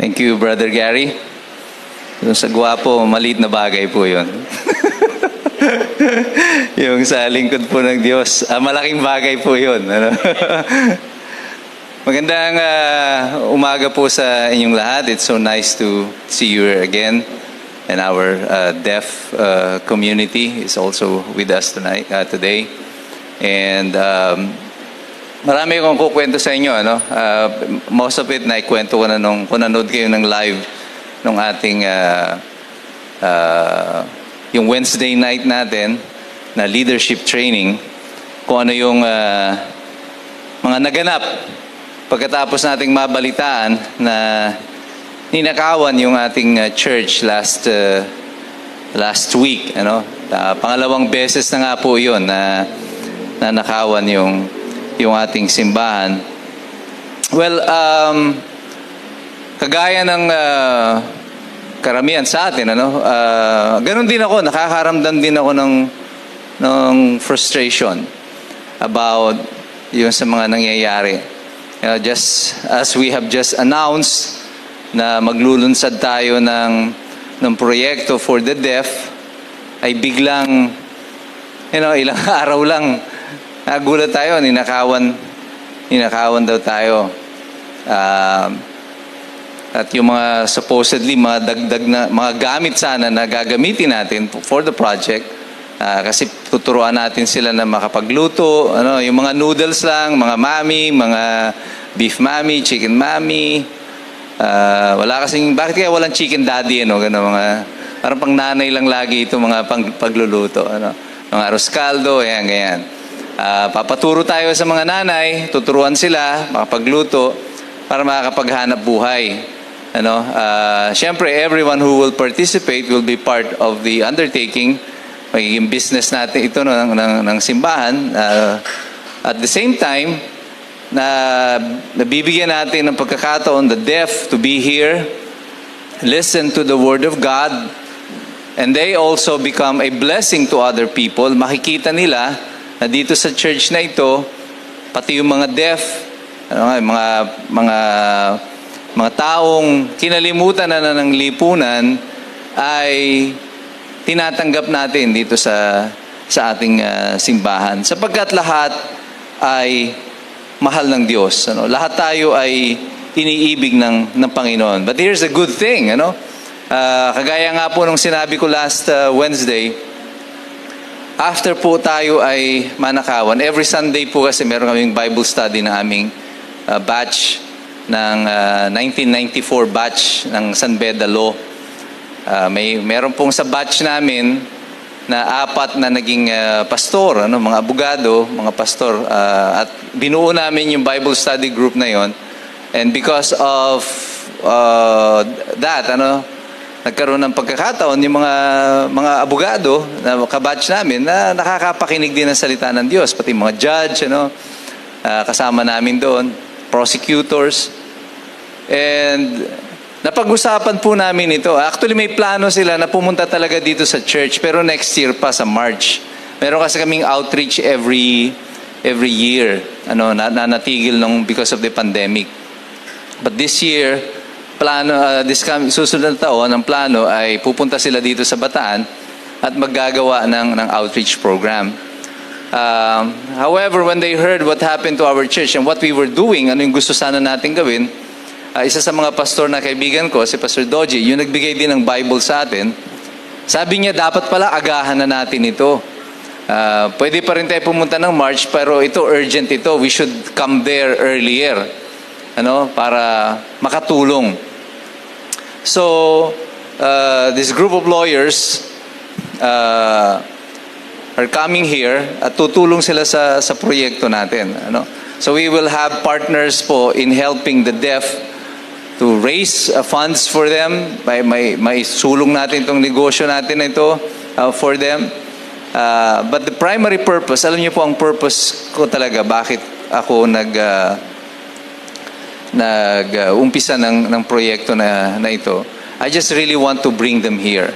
Thank you, Brother Gary. Yung sa gwapo, maliit na bagay po yun. Yung sa lingkod po ng Diyos, malaking bagay po yun. Ano? Magandang umaga po sa inyong lahat. It's so nice to see you here again. And our deaf community is also with us today. And marami akong kukwento sa inyo. Ano? Most of it naikwento ko na kung nanood kayo ng live nung ating yung Wednesday night natin na leadership training, kung ano yung mga naganap pagkatapos nating mabalitaan na ninakawan yung ating church last week. Ano? Pangalawang beses na nga po yun na nakawan yung ating simbahan. Well, kagaya ng karamihan sa atin, ano? Ganun din ako, nakakaramdam din ako ng frustration about yung sa mga nangyayari. Just as we have just announced na maglulunsad tayo ng proyekto for the deaf, ay biglang, ilang araw lang, nagulat tayo, ninakawan daw tayo. At yung mga supposedly mga dagdag na mga gamit sana na gagamitin natin for the project, kasi tuturuan natin sila na makapagluto, yung mga noodles lang, mga mami, mga beef mami, chicken mami. Wala kasing, bakit kaya walang chicken daddy, gano'n, mga parang pang nanay lang lagi ito, mga pagluluto, mga arroz caldo, ganyan. Papaturo tayo sa mga nanay, tuturuan sila makapagluto para makakapaghanap buhay. Siyempre, everyone who will participate will be part of the undertaking. Magiging business natin ito ng simbahan. At the same time, nabibigyan natin ng pagkakataon the deaf to be here, listen to the Word of God, and they also become a blessing to other people. Makikita nila na dito sa church na ito, pati yung mga deaf, mga taong kinalimutan na ng lipunan ay tinatanggap natin dito sa ating simbahan. Sapagkat lahat ay mahal ng Diyos. Lahat tayo ay iniibig ng Panginoon. But here's a good thing. Kagaya nga po nung sinabi ko last Wednesday, after po tayo ay manakawan, every Sunday po kasi meron kaming Bible study na aming batch ng 1994 batch ng San Beda Law. Meron pong sa batch namin na 4 na naging pastor, mga abogado, mga pastor, at binuo namin yung Bible study group na yon. And because of that, nagkaroon ng pagkakataon yung mga abogado na kabatch namin na nakakapakinig din ng salita ng Diyos, pati mga judge, kasama namin doon, prosecutors. And napag-usapan po namin ito. Actually, may plano sila na pumunta talaga dito sa church, pero next year pa sa March. Meron kasi kaming outreach every year. Natigil because of the pandemic. But this year, susunod na taon, ang plano ay pupunta sila dito sa Bataan at maggagawa ng outreach program. However, when they heard what happened to our church and what we were doing, ano yung gusto sana natin gawin, isa sa mga pastor na kaibigan ko, si Pastor Doji, yung nagbigay din ng Bible sa atin, sabi niya, dapat pala agahan na natin ito. Pwede pa rin tayo pumunta ng March, pero ito urgent ito. We should come there earlier, para makatulong. So, this group of lawyers are coming here at tutulong sila sa proyekto natin. So we will have partners po in helping the deaf to raise funds for them. May sulong natin itong negosyo natin na ito for them. But the primary purpose, alam niyo po ang purpose ko talaga, bakit ako nag-umpisa ng proyekto na ito. I just really want to bring them here.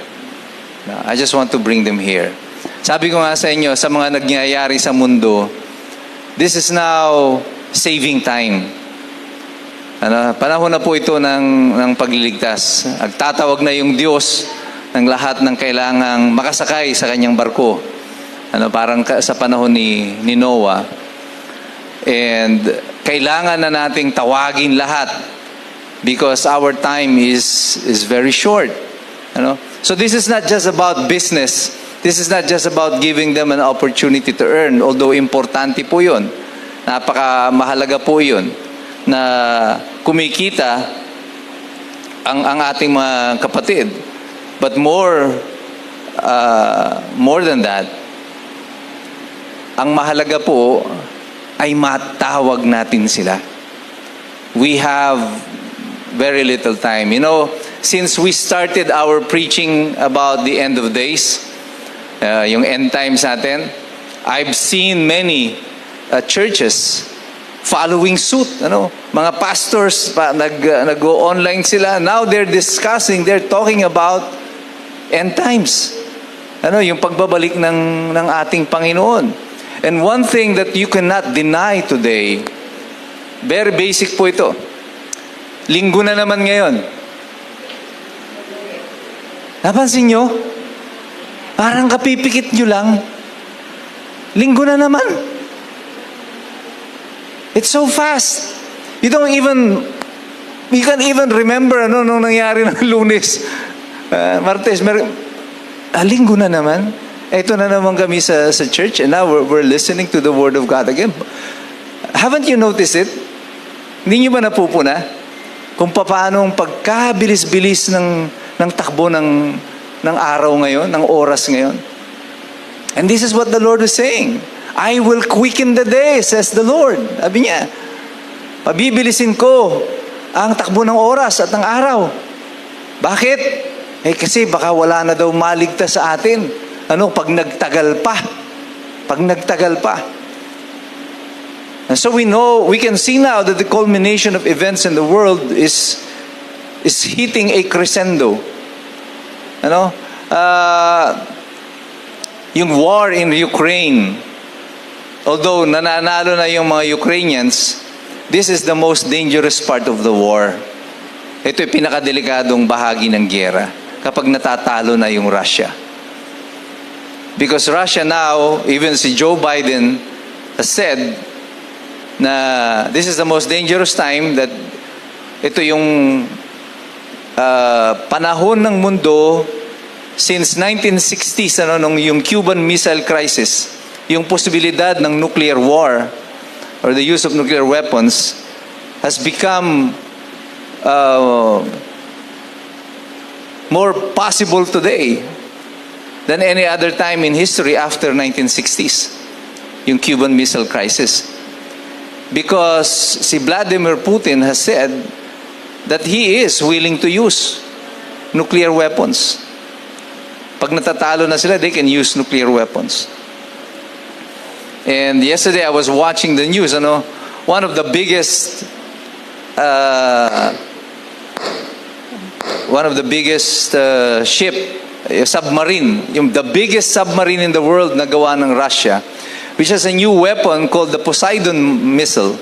I just want to bring them here. Sabi ko nga sa inyo, sa mga nagyayari sa mundo, this is now saving time. Panahon na po ito ng pagliligtas. Agtatawag na yung Diyos ng lahat ng kailangang makasakay sa kanyang barko. Parang sa panahon ni Noah. And kailangan na nating tawagin lahat because our time is very short. So this is not just about business. This is not just about giving them an opportunity to earn, although importante po yun. Napaka-mahalaga po yun na kumikita ang ating mga kapatid. But more than that, ang mahalaga po ay matawag natin sila. We have very little time. Since we started our preaching about the end of days, yung end times natin, I've seen many churches following suit. Mga pastors, nag-go-online sila. Now they're talking about end times. Yung pagbabalik ng ating Panginoon. And one thing that you cannot deny today, very basic po ito. Linggo na naman ngayon. Napansin nyo? Parang kapipikit nyo lang. Linggo na naman. It's so fast. You can't even remember nung nangyari ng Lunes, Martes, linggo na naman. Ito na naman kami sa church and now we're listening to the Word of God again. Haven't you noticed it? Hindi nyo ba napupuna? Kung paano pagkabilis-bilis ng takbo ng araw ngayon, ng oras ngayon. And this is what the Lord is saying. I will quicken the day, says the Lord. Sabi niya, pabibilisin ko ang takbo ng oras at ng araw. Bakit? Kasi baka wala na daw maligtas sa atin. Pag nagtagal pa. Pag nagtagal pa. And so we can see now that the culmination of events in the world is hitting a crescendo. Yung war in Ukraine, although nananalo na yung mga Ukrainians, this is the most dangerous part of the war. Ito yung pinakadelikadong bahagi ng giyera, kapag natatalo na yung Russia. Because Russia now, even si Joe Biden has said na this is the most dangerous time, that ito yung panahon ng mundo since 1960s, nung yung Cuban Missile Crisis, yung posibilidad ng nuclear war or the use of nuclear weapons has become more possible today than any other time in history after 1960s, yung Cuban Missile Crisis. Because si Vladimir Putin has said that he is willing to use nuclear weapons. Pag natatalo na sila, they can use nuclear weapons. And yesterday I was watching the news, one of the biggest ship, submarine, the biggest submarine in the world na gawa ng Russia, which has a new weapon called the Poseidon missile.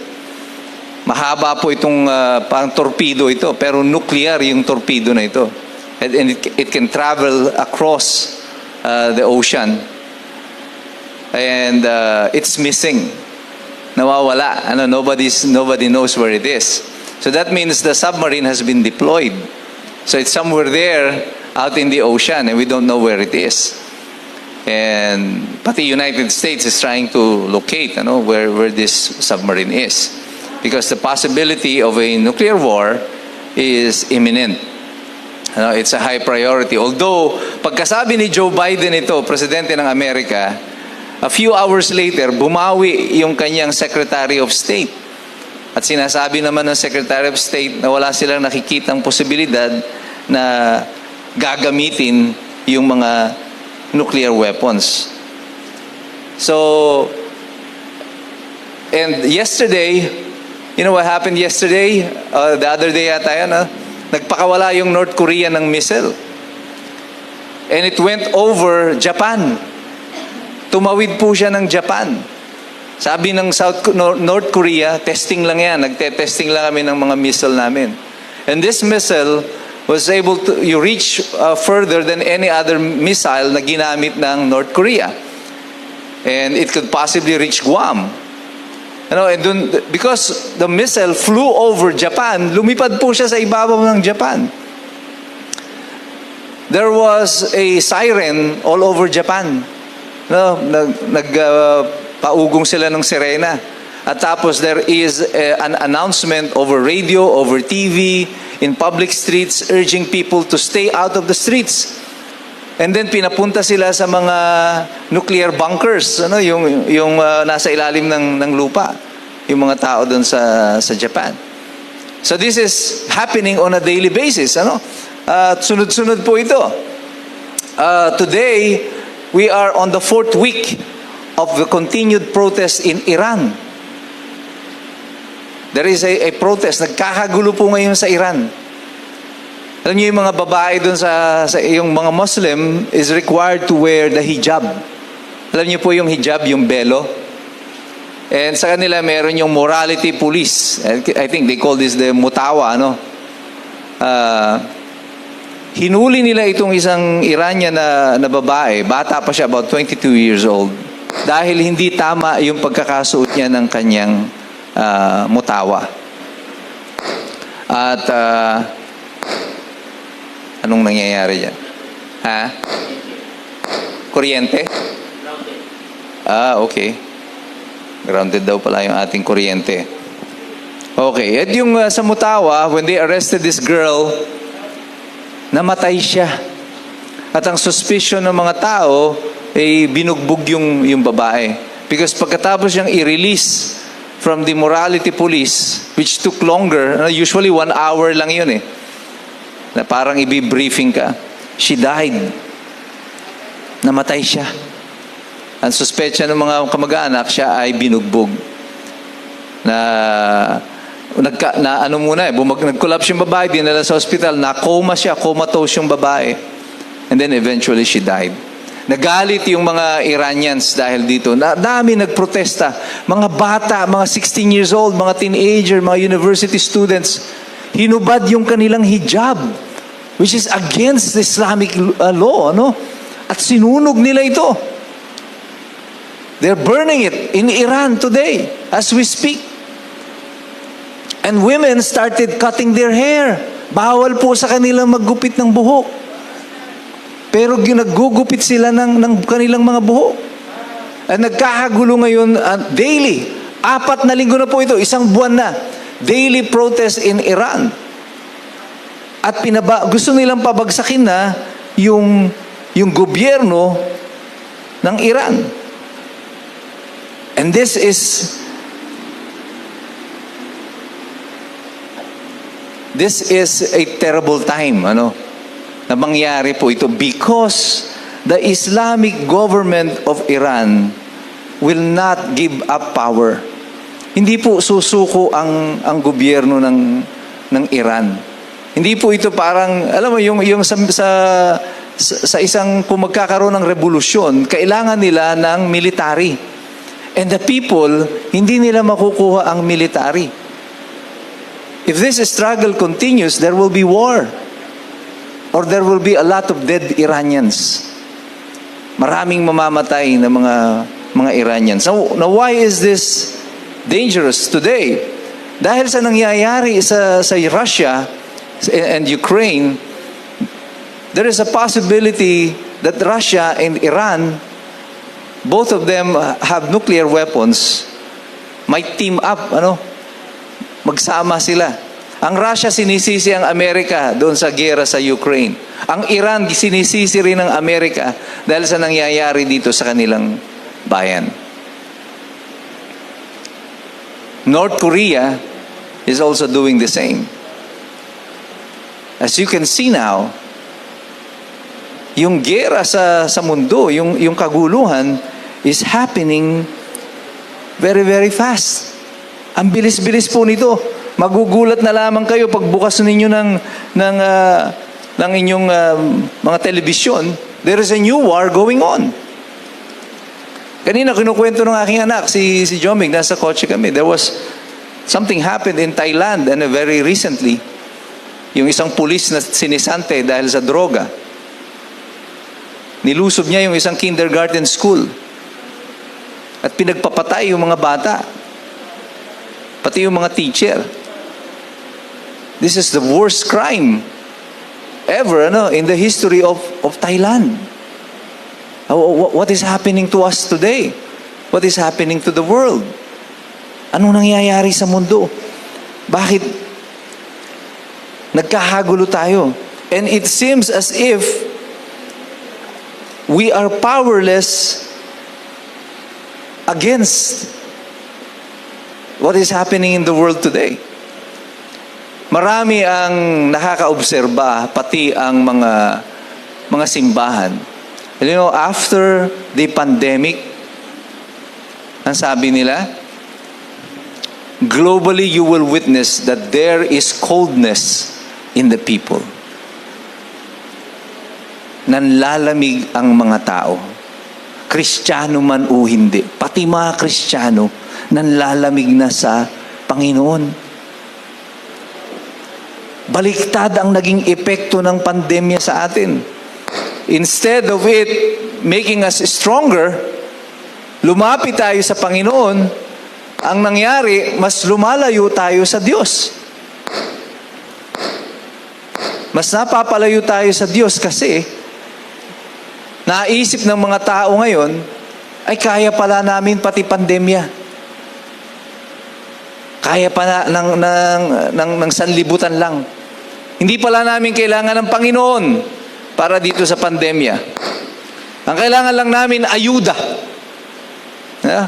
Mahaba po itong parang torpedo ito, pero nuclear yung torpedo na ito. And it can travel across the ocean. And it's missing. Nawawala. Nobody knows where it is. So that means the submarine has been deployed. So it's somewhere there out in the ocean and we don't know where it is. And but the United States is trying to locate where this submarine is. Because the possibility of a nuclear war is imminent. It's a high priority. Although, pagkasabi ni Joe Biden ito, Presidente ng Amerika, a few hours later, bumawi yung kanyang Secretary of State. At sinasabi naman ng Secretary of State na wala silang nakikitang posibilidad na gagamitin yung mga nuclear weapons. So, and yesterday, you know what happened yesterday? The other day yata yan, nagpakawala yung North Korea ng missile. And it went over Japan. Tumawid po siya ng Japan. Sabi ng North Korea, testing lang yan. Nagte-testing lang kami ng mga missile namin. And this missile was able to reach further than any other missile na ginamit ng North Korea. And it could possibly reach Guam. And because the missile flew over Japan, lumipad po siya sa ibabaw ng Japan. There was a siren all over Japan. Paugong sila ng sirena. At tapos there is an announcement over radio, over TV, in public streets, urging people to stay out of the streets. And then pinapunta sila sa mga nuclear bunkers, yung nasa ilalim ng lupa, yung mga tao doon sa Japan. So this is happening on a daily basis, sunod-sunod po ito. Today, we are on the 4th week of the continued protest in Iran. There is a protest. Nagkakagulo po ngayon sa Iran. Alam niyo yung mga babae doon sa yung mga Muslim is required to wear the hijab. Alam niyo po yung hijab, yung belo. And sa kanila meron yung morality police. I think they call this the mutawa, hinuli nila itong isang Iranian na babae, bata pa siya, about 22 years old, dahil hindi tama yung pagkakasuot niya ng kanyang mutawa. At anong nangyayari dyan? Kuryente? Okay. Grounded daw pala yung ating kuryente. Okay. At yung sa mutawa, when they arrested this girl, namatay siya. At ang suspicion ng mga tao ay binugbog yung babae. Because pagkatapos siyang i-release from the morality police, which took longer, usually 1 hour lang yun na parang i-briefing ka, she died. Namatay siya. Ang suspetsya ng mga kamag-anak, siya ay binugbog. Nag-collapse yung babae, dinala sa hospital, na-coma siya, comatose yung babae. And then eventually she died. Nagalit yung mga Iranians dahil dito. Dami nagprotesta. Mga bata, mga 16 years old, mga teenager, mga university students, hinubad yung kanilang hijab, which is against the Islamic law, At sinunog nila ito. They're burning it in Iran today, as we speak. And women started cutting their hair. Bawal po sa kanilang maggupit ng buhok. Pero naggugupit sila ng kanilang mga buhok. At nagkakagulo ngayon daily. 4 na linggo na po ito, 1 buwan na. Daily protest in Iran. At gusto nilang pabagsakin na yung gobyerno ng Iran. And this is a terrible time, na mangyari po ito because the Islamic government of Iran will not give up power. Hindi po susuko ang gobyerno ng Iran. Hindi po ito parang, alam mo, yung sa isang, kung magkakaroon ng revolusyon, kailangan nila ng military. And the people, hindi nila makukuha ang military. If this struggle continues, there will be war. Or there will be a lot of dead Iranians. Maraming mamamatay na mga Iranians. Now why is this dangerous today? Dahil sa nangyayari sa Russia and Ukraine, there is a possibility that Russia and Iran, both of them have nuclear weapons, might team up, magsama sila. Ang Russia sinisisi ang Amerika doon sa giyera sa Ukraine. Ang Iran sinisisi rin ng Amerika dahil sa nangyayari dito sa kanilang bayan. North Korea is also doing the same. As you can see now, yung giyera sa mundo, yung kaguluhan is happening very, very fast. Ang bilis-bilis po nito. Magugulat na lamang kayo pagbukas ninyo ng inyong mga telebisyon. There is a new war going on. Kanina kinukwento ng aking anak, si Jomig, nasa kotse kami. There was something happened in Thailand and very recently. Yung isang pulis na sinisante dahil sa droga. Nilusob niya yung isang kindergarten school. At pinagpapatay yung mga bata. Pati yung mga teacher. This is the worst crime ever in the history of Thailand. What is happening to us today? What is happening to the world? Anong nangyayari sa mundo? Bakit nagkahagulo tayo? And it seems as if we are powerless against what is happening in the world today. Marami ang nakakaobserba, pati ang mga simbahan. You know, after the pandemic, ang sabi nila, globally you will witness that there is coldness in the people. Nanlalamig ang mga tao. Kristiyano man o hindi, pati mga Kristiyano, nanlalamig na sa Panginoon. Baliktad ang naging epekto ng pandemya sa atin. Instead of it making us stronger, lumapit tayo sa Panginoon, ang nangyari, mas lumalayo tayo sa Diyos. Mas napapalayo tayo sa Diyos kasi naisip ng mga tao ngayon, ay kaya pala namin pati pandemya. Kaya pa ng sanlibutan lang. Hindi pala namin kailangan ng Panginoon para dito sa pandemya. Ang kailangan lang namin, ayuda. Yeah?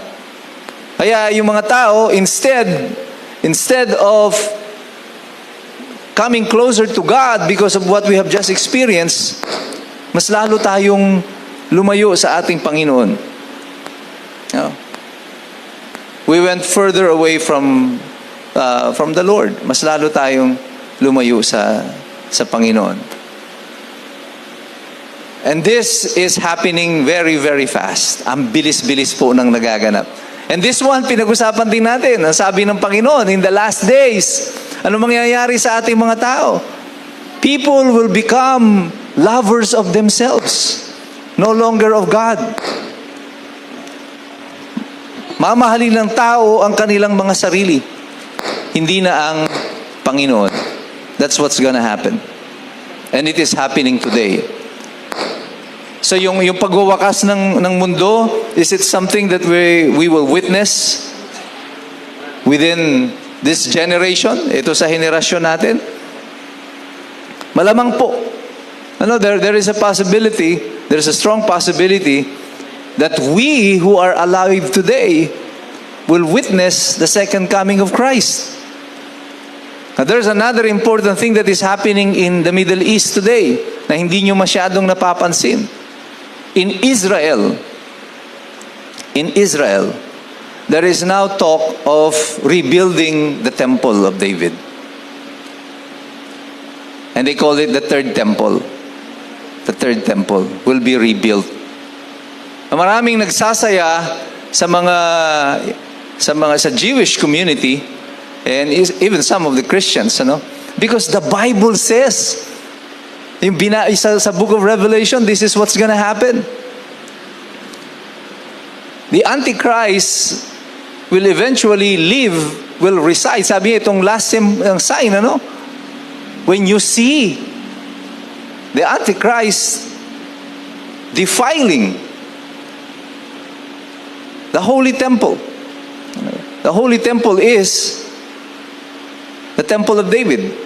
Kaya yung mga tao, instead of coming closer to God because of what we have just experienced, mas lalo tayong lumayo sa ating Panginoon. Yeah? We went further away from the Lord. Mas lalo tayong lumayo sa Panginoon. And this is happening very, very fast. Ang bilis-bilis po nang nagaganap. And this one, pinag-usapan din natin. Ang sabi ng Panginoon, in the last days, ano mangyayari sa ating mga tao? People will become lovers of themselves, no longer of God. Mamahalin ng tao ang kanilang mga sarili, hindi na ang Panginoon. That's what's gonna happen. And it is happening today. So yung pagwawakas ng mundo, is it something that we will witness within this generation? Ito sa henerasyon natin? Malamang po. There is a possibility, there is a strong possibility that we who are alive today will witness the second coming of Christ. Now, there's another important thing that is happening in the Middle East today na hindi nyo masyadong napapansin. In Israel, there is now talk of rebuilding the temple of David. And they call it the third temple. The third temple will be rebuilt. Maraming nagsasaya sa Jewish community and even some of the Christians, because the Bible says, sa book of Revelation, this is what's gonna happen. The Antichrist will eventually will reside. Sabi niya, itong last sign, when you see the Antichrist defiling the Holy Temple. The Holy Temple is the Temple of David.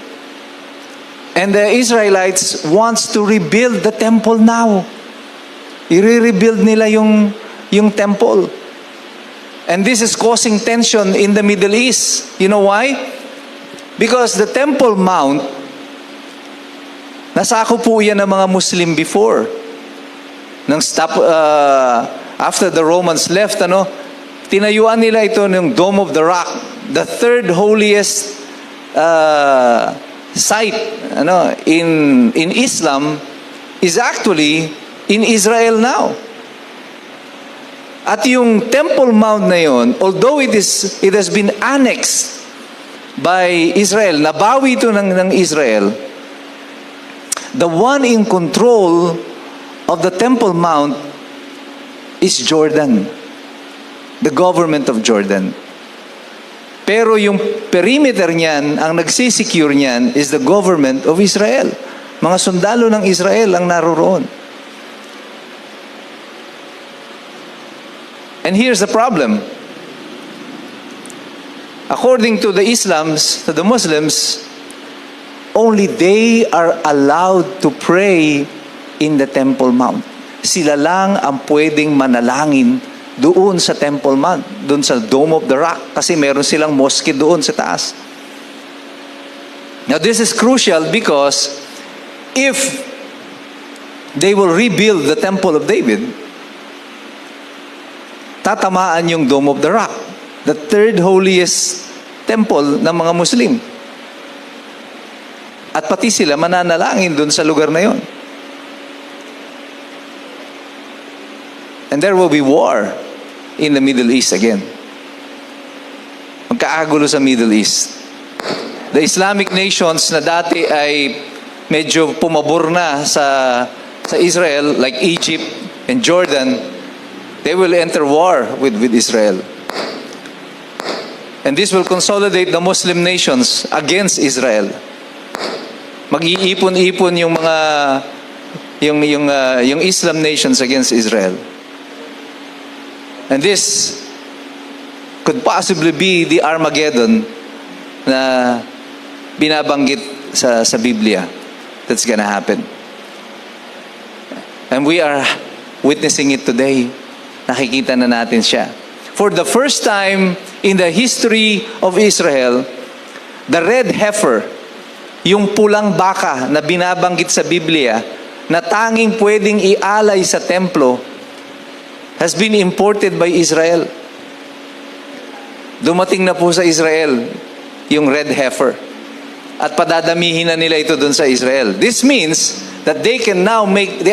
And the Israelites wants to rebuild the temple now. I-rebuild nila yung temple. And this is causing tension in the Middle East. You know why? Because the Temple Mount, nasako po yan ng mga Muslim before. After the Romans left, tinayuan nila ito ng Dome of the Rock, the third holiest site in Islam is actually in Israel now. At yung Temple Mount na yon, although it has been annexed by Israel, nabawi ito ng Israel, the one in control of the Temple Mount is Jordan, the government of Jordan. Pero yung perimeter niyan, ang nagsisecure niyan is the government of Israel. Mga sundalo ng Israel ang naroroon. And here's the problem. According to the Muslims, only they are allowed to pray in the Temple Mount. Sila lang ang pwedeng manalangin doon sa Temple Mount, doon sa Dome of the Rock, kasi meron silang mosque doon sa taas. Now this is crucial because if they will rebuild the Temple of David, tatamaan yung Dome of the Rock, the third holiest temple ng mga Muslim. At pati sila mananalangin doon sa lugar na yon. And there will be war in the Middle East again. Magkaagulo sa Middle East. The Islamic nations na dati ay medyo pumabor na sa Israel, like Egypt and Jordan, they will enter war with Israel. And this will consolidate the Muslim nations against Israel. Mag-iipon-ipon yung mga yung Islam nations against Israel. And this could possibly be the Armageddon na binabanggit sa Biblia that's gonna happen. And we are witnessing it today. Nakikita na natin siya. For the first time in the history of Israel, the red heifer, yung pulang baka na binabanggit sa Biblia, na tanging pwedeng ialay sa templo, has been imported by Israel. Dumating na po sa Israel yung red heifer. At padadamihin na nila ito dun sa Israel. This means that they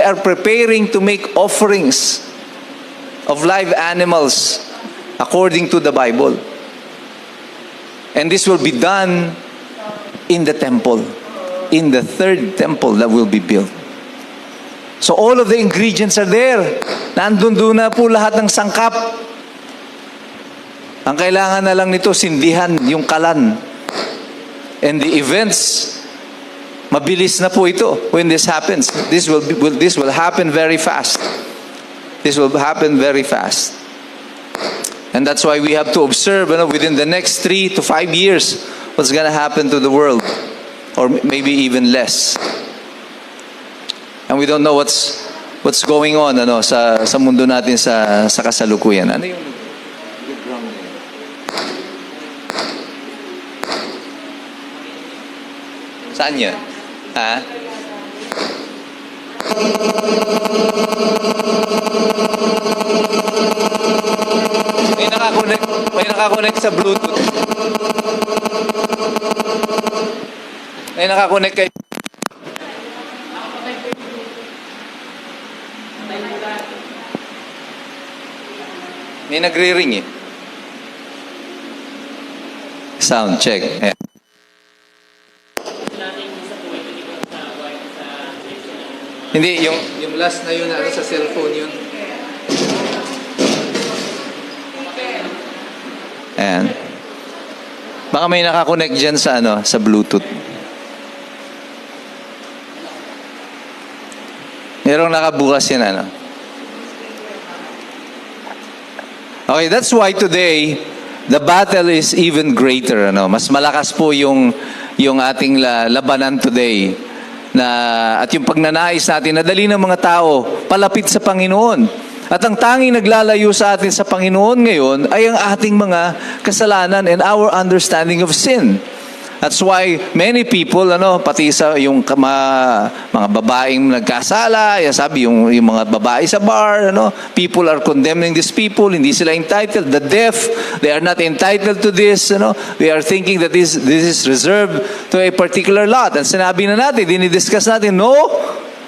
are preparing to make offerings of live animals according to the Bible. And this will be done in the temple, in the third temple that will be built. So all of the ingredients are there. Nandun doon na po lahat ng sangkap. Ang kailangan na lang nito, sindihan yung kalan. And the events, mabilis na po ito when this happens. This will happen very fast. This will happen very fast. And that's why we have to observe, within the next 3 to 5 years, what's going to happen to the world. Or maybe even less. And we don't know what's going on sa mundo natin sa kasalukuyan. Ano yung ground nila? Saan yan? Ha? May nakakonect sa Bluetooth. May nakakonect kay may nagre-ring eh. Sound check. Yeah. Hindi, yung last na yun, sa cellphone yun. Ayan. Baka may nakakonect dyan sa sa Bluetooth. Merong nakabukas yan, Okay, that's why today, the battle is even greater, Mas malakas po yung ating labanan today. At yung pagnanais natin, nadali ng mga tao, palapit sa Panginoon. At ang tanging naglalayo sa atin sa Panginoon ngayon ay ang ating mga kasalanan and our understanding of sin. That's why many people, pati sa yung mga babaeng nagkasala, sabi yung mga babae sa bar, people are condemning these people, hindi sila entitled. The deaf, they are not entitled to this, They are thinking that this is reserved to a particular lot. And sinabi na natin, dinidiscuss natin, no,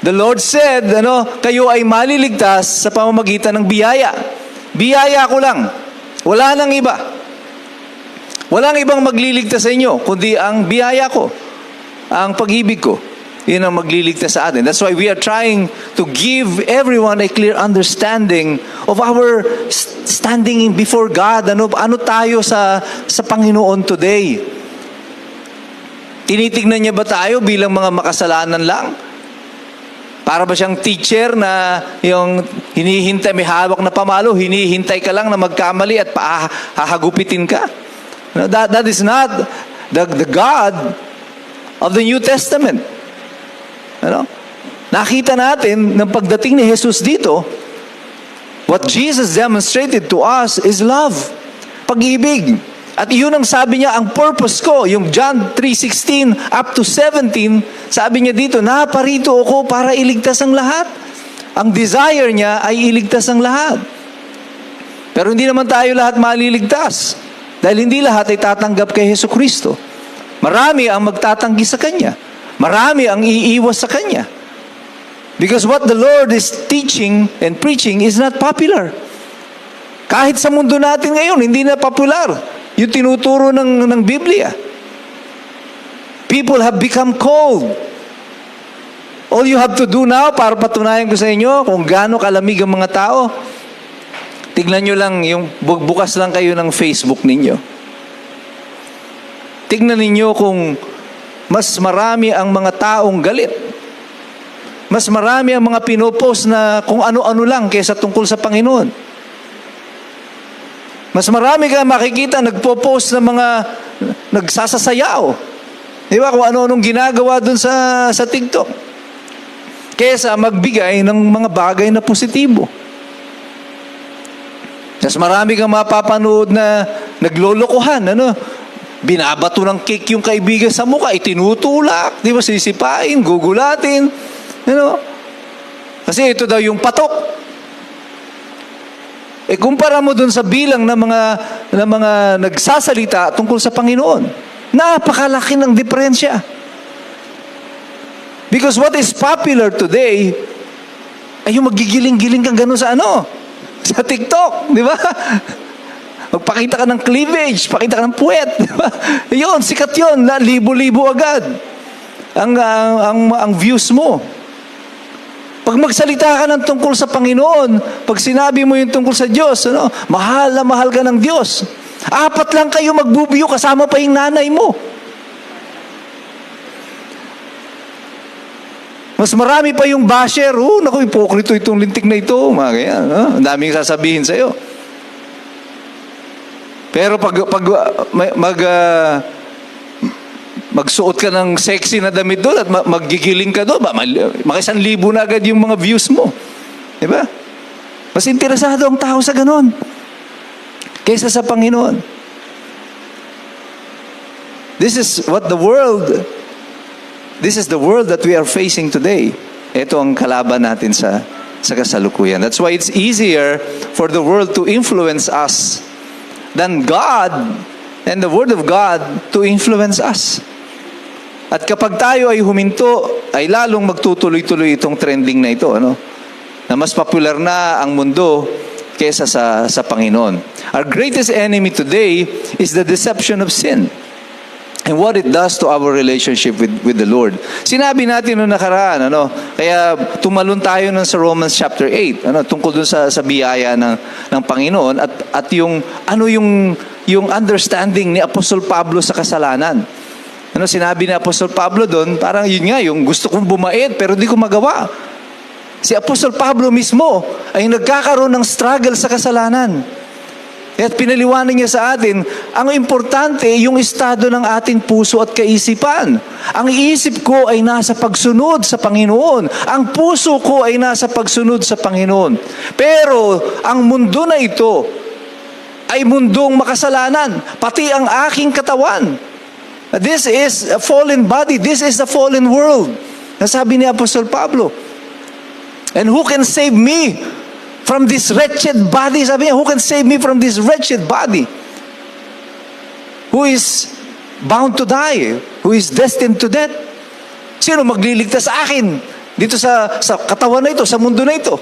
the Lord said, kayo ay maliligtas sa pamamagitan ng biyaya. Biyaya ko lang. Wala nang iba. Walang ibang magliligtas sa inyo, kundi ang biyaya ko, ang pag-ibig ko. Yun ang magliligtas sa atin. That's why we are trying to give everyone a clear understanding of our standing before God. Ano tayo sa Panginoon today? Tinitignan niya ba tayo bilang mga makasalanan lang? Para ba siyang teacher na yung hinihintay, may hawak na pamalo, hinihintay ka lang na magkamali at hahagupitin ka? No, that is not the God of the New Testament. Ano? Nakita natin ng pagdating ni Jesus dito, what Jesus demonstrated to us is love, pag-ibig. At iyon ang sabi niya, ang purpose ko, yung John 3:16 up to 17, sabi niya dito, naparito ako para iligtas ang lahat. Ang desire niya ay iligtas ang lahat. Pero hindi naman tayo lahat maliligtas. Dahil hindi lahat ay tatanggap kay Jesucristo. Marami ang magtatanggi sa Kanya. Marami ang iiwas sa Kanya. Because what the Lord is teaching and preaching is not popular. Kahit sa mundo natin ngayon, hindi na popular yung tinuturo ng Biblia. People have become cold. All you have to do now, para patunayan ko sa inyo kung gaano kalamig ang mga tao, tignan nyo lang, bukas lang kayo ng Facebook ninyo. Tignan ninyo kung mas marami ang mga taong galit. Mas marami ang mga pinopost na kung ano-ano lang kaysa tungkol sa Panginoon. Mas marami ka makikita nagpo-post ng mga nagsasasayaw. Di ba? Kung ano-anong ginagawa dun sa TikTok. Kesa magbigay ng mga bagay na positibo. Mas marami kang mapapanood na naglolokohan. Binabato ng cake yung kaibigan sa mukha, itinutulak, di ba? Sisipain, gugulatin. Kasi ito daw yung patok. Kumpara mo dun sa bilang ng mga nagsasalita tungkol sa Panginoon. Napakalaki ng diferensya. Because what is popular today ay yung magigiling-giling kang gano'n sa sa TikTok, di ba? Magpakita ka ng cleavage, pakita ka ng puwet, di ba? Yun, sikat yun, libo-libo agad ang views mo. Pag magsalita ka ng tungkol sa Panginoon, pag sinabi mo yung tungkol sa Diyos, mahal na mahal ka ng Diyos. 4 lang kayo magbubiyo, kasama pa yung nanay mo. Mas marami pa yung basher, naku, ipokrito itong lintik na ito, mga ganyan. Ang daming sasabihin sa'yo. Pero pag magsuot ka ng sexy na damit doon at maggigiling ka doon, maki-1,000 na agad yung mga views mo. Di ba? Mas interesado ang tao sa ganon kaysa sa Panginoon. This is the world that we are facing today. Ito ang kalaban natin sa kasalukuyan. That's why it's easier for the world to influence us than God and the Word of God to influence us. At kapag tayo ay huminto, ay lalong magtutuloy-tuloy itong trending na ito, na mas popular na ang mundo kesa sa Panginoon. Our greatest enemy today is the deception of sin and what it does to our relationship with the Lord. Sinabi natin noong nakaraan, kaya tumalon tayo sa Romans chapter 8, tungkol dun sa biyaya ng Panginoon at yung understanding ni Apostol Pablo sa kasalanan. Sinabi ni Apostol Pablo doon, parang yun nga, yung gusto kong bumait pero di ko magawa. Si Apostol Pablo mismo ay nagkakaroon ng struggle sa kasalanan. At pinaliwanag niya sa atin, ang importante yung estado ng ating puso at kaisipan. Ang isip ko ay nasa pagsunod sa Panginoon. Ang puso ko ay nasa pagsunod sa Panginoon. Pero ang mundo na ito ay mundong makasalanan, pati ang aking katawan. This is a fallen body. This is a fallen world. Nasabi ni Apostol Pablo. And who can save me from this wretched body? Sabi niya, who can save me from this wretched body? Who is bound to die? Who is destined to death? Sino magliligtas sa akin dito sa katawan na ito, sa mundo na ito?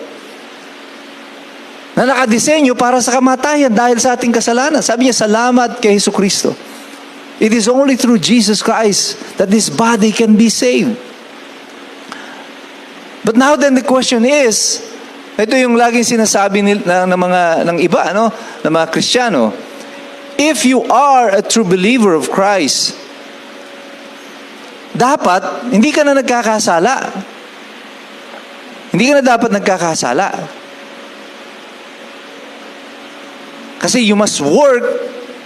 na nakadisenyo para sa kamatayan dahil sa ating kasalanan. Sabi niya, salamat kay Jesucristo. It is only through Jesus Christ that this body can be saved. But now then the question is, ito yung laging sinasabi ng iba, ng mga Kristiyano, if you are a true believer of Christ, dapat, hindi ka na nagkakasala. Hindi ka na dapat nagkakasala. Kasi you must work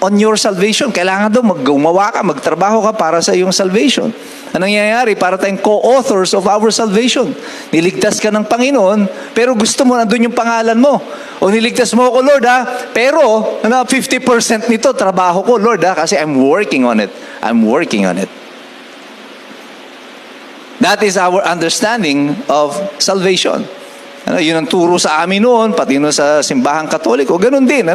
on your salvation. Kailangan daw gumawa ka, magtrabaho ka para sa iyong salvation. Anong nangyayari? Para tayong co-authors of our salvation. Niligtas ka ng Panginoon, pero gusto mo, nandun yung pangalan mo. O niligtas mo ako, Lord, pero 50% nito, trabaho ko, Lord, kasi I'm working on it. I'm working on it. That is our understanding of salvation. Yun ang turo sa amin noon, pati no sa simbahang Katoliko, ganun din.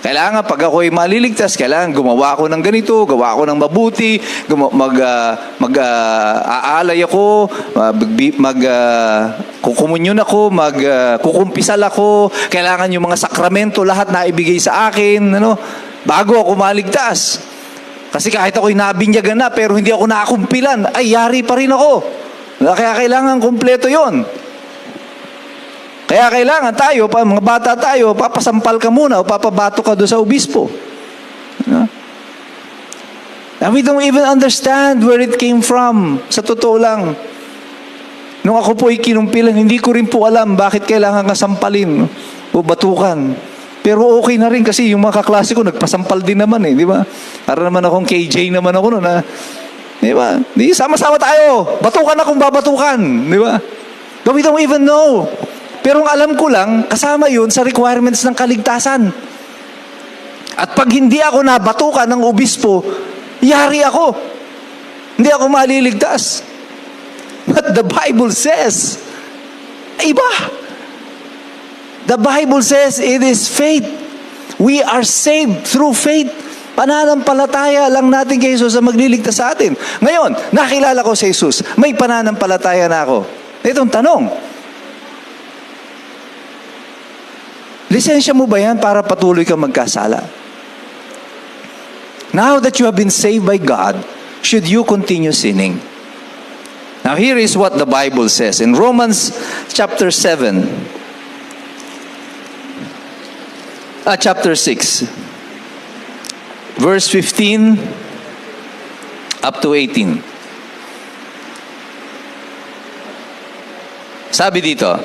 Kailangan pag ako'y maliligtas, kailangan gumawa ako ng ganito, gawa ako ng mabuti, aalay ako, kukumunyon ako, kukumpisal ako, kailangan yung mga sakramento lahat na ibigay sa akin, bago ako maligtas. Kasi kahit ako'y nabinyagan na, pero hindi ako nakakumpilan, ay yari pa rin ako. Kaya kailangan kumpleto yon. Kaya kailangan tayo, mga bata tayo, papasampal ka muna o papabato ka doon sa obispo. And we don't even understand where it came from. Sa totoo lang. Nung ako po ay kinumpilan, hindi ko rin po alam bakit kailangan kasampalin o batukan. Pero okay na rin kasi yung mga kaklase ko nagpasampal din naman di ba? Para naman akong KJ naman ako noon di ba? Di, sama-sama tayo. Batukan akong babatukan. Di ba? But we don't even know. Pero ang alam ko lang, kasama yun sa requirements ng kaligtasan. At pag hindi ako nabatukan ng obispo, yari ako. Hindi ako maliligtas. But the Bible says, iba. The Bible says it is faith. We are saved through faith. Pananampalataya lang natin kay Jesus ang magliligtas sa atin. Ngayon, nakilala ko si Jesus. May pananampalataya na ako. Itong tanong, lisensya mo ba yan para patuloy kang magkasala? Now that you have been saved by God, should you continue sinning? Now here is what the Bible says in Romans chapter 6, verse 15 up to 18. Sabi dito,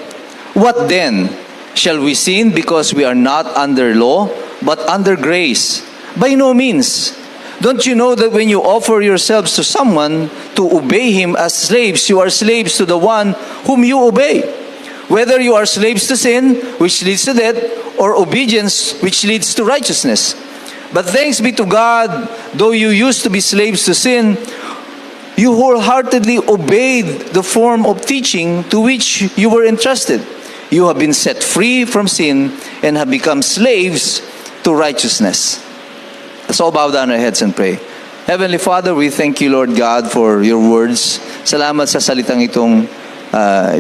what then? Shall we sin because we are not under law, but under grace? By no means. Don't you know that when you offer yourselves to someone to obey him as slaves, you are slaves to the one whom you obey? Whether you are slaves to sin, which leads to death, or obedience, which leads to righteousness. But thanks be to God, though you used to be slaves to sin, you wholeheartedly obeyed the form of teaching to which you were entrusted. You have been set free from sin and have become slaves to righteousness. Let's all bow down our heads and pray. Heavenly Father, we thank you, Lord God, for your words. Salamat sa salitang itong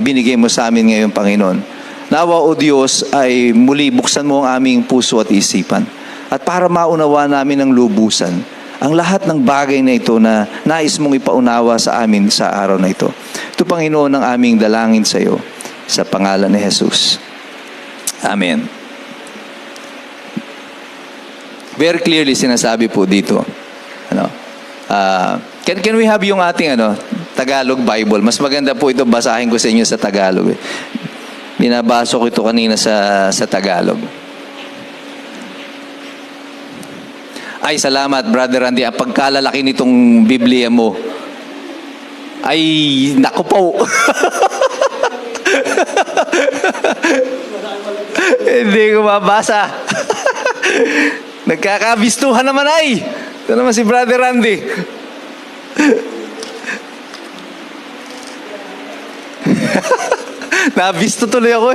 binigay mo sa amin ngayon, Panginoon. Nawa, O Diyos, ay muli buksan mo ang aming puso at isipan. At para maunawa namin ng lubusan, ang lahat ng bagay na ito na nais mong ipaunawa sa amin sa araw na ito. Ito, Panginoon, ang aming dalangin sa iyo. Sa pangalan ni Jesus. Amen. Very clearly sinasabi po dito. Can we have yung ating Tagalog Bible? Mas maganda po ito, basahin ko sa inyo sa Tagalog. Binabasa ko ito kanina sa Tagalog. Ay, salamat, Brother Randy. Ang pagkalalaki nitong Biblia mo. Ay, naku po. Hindi ko mabasa. Nagkakabistuhan naman ay. Ito naman si Brother Randy. Nabisto tuloy ako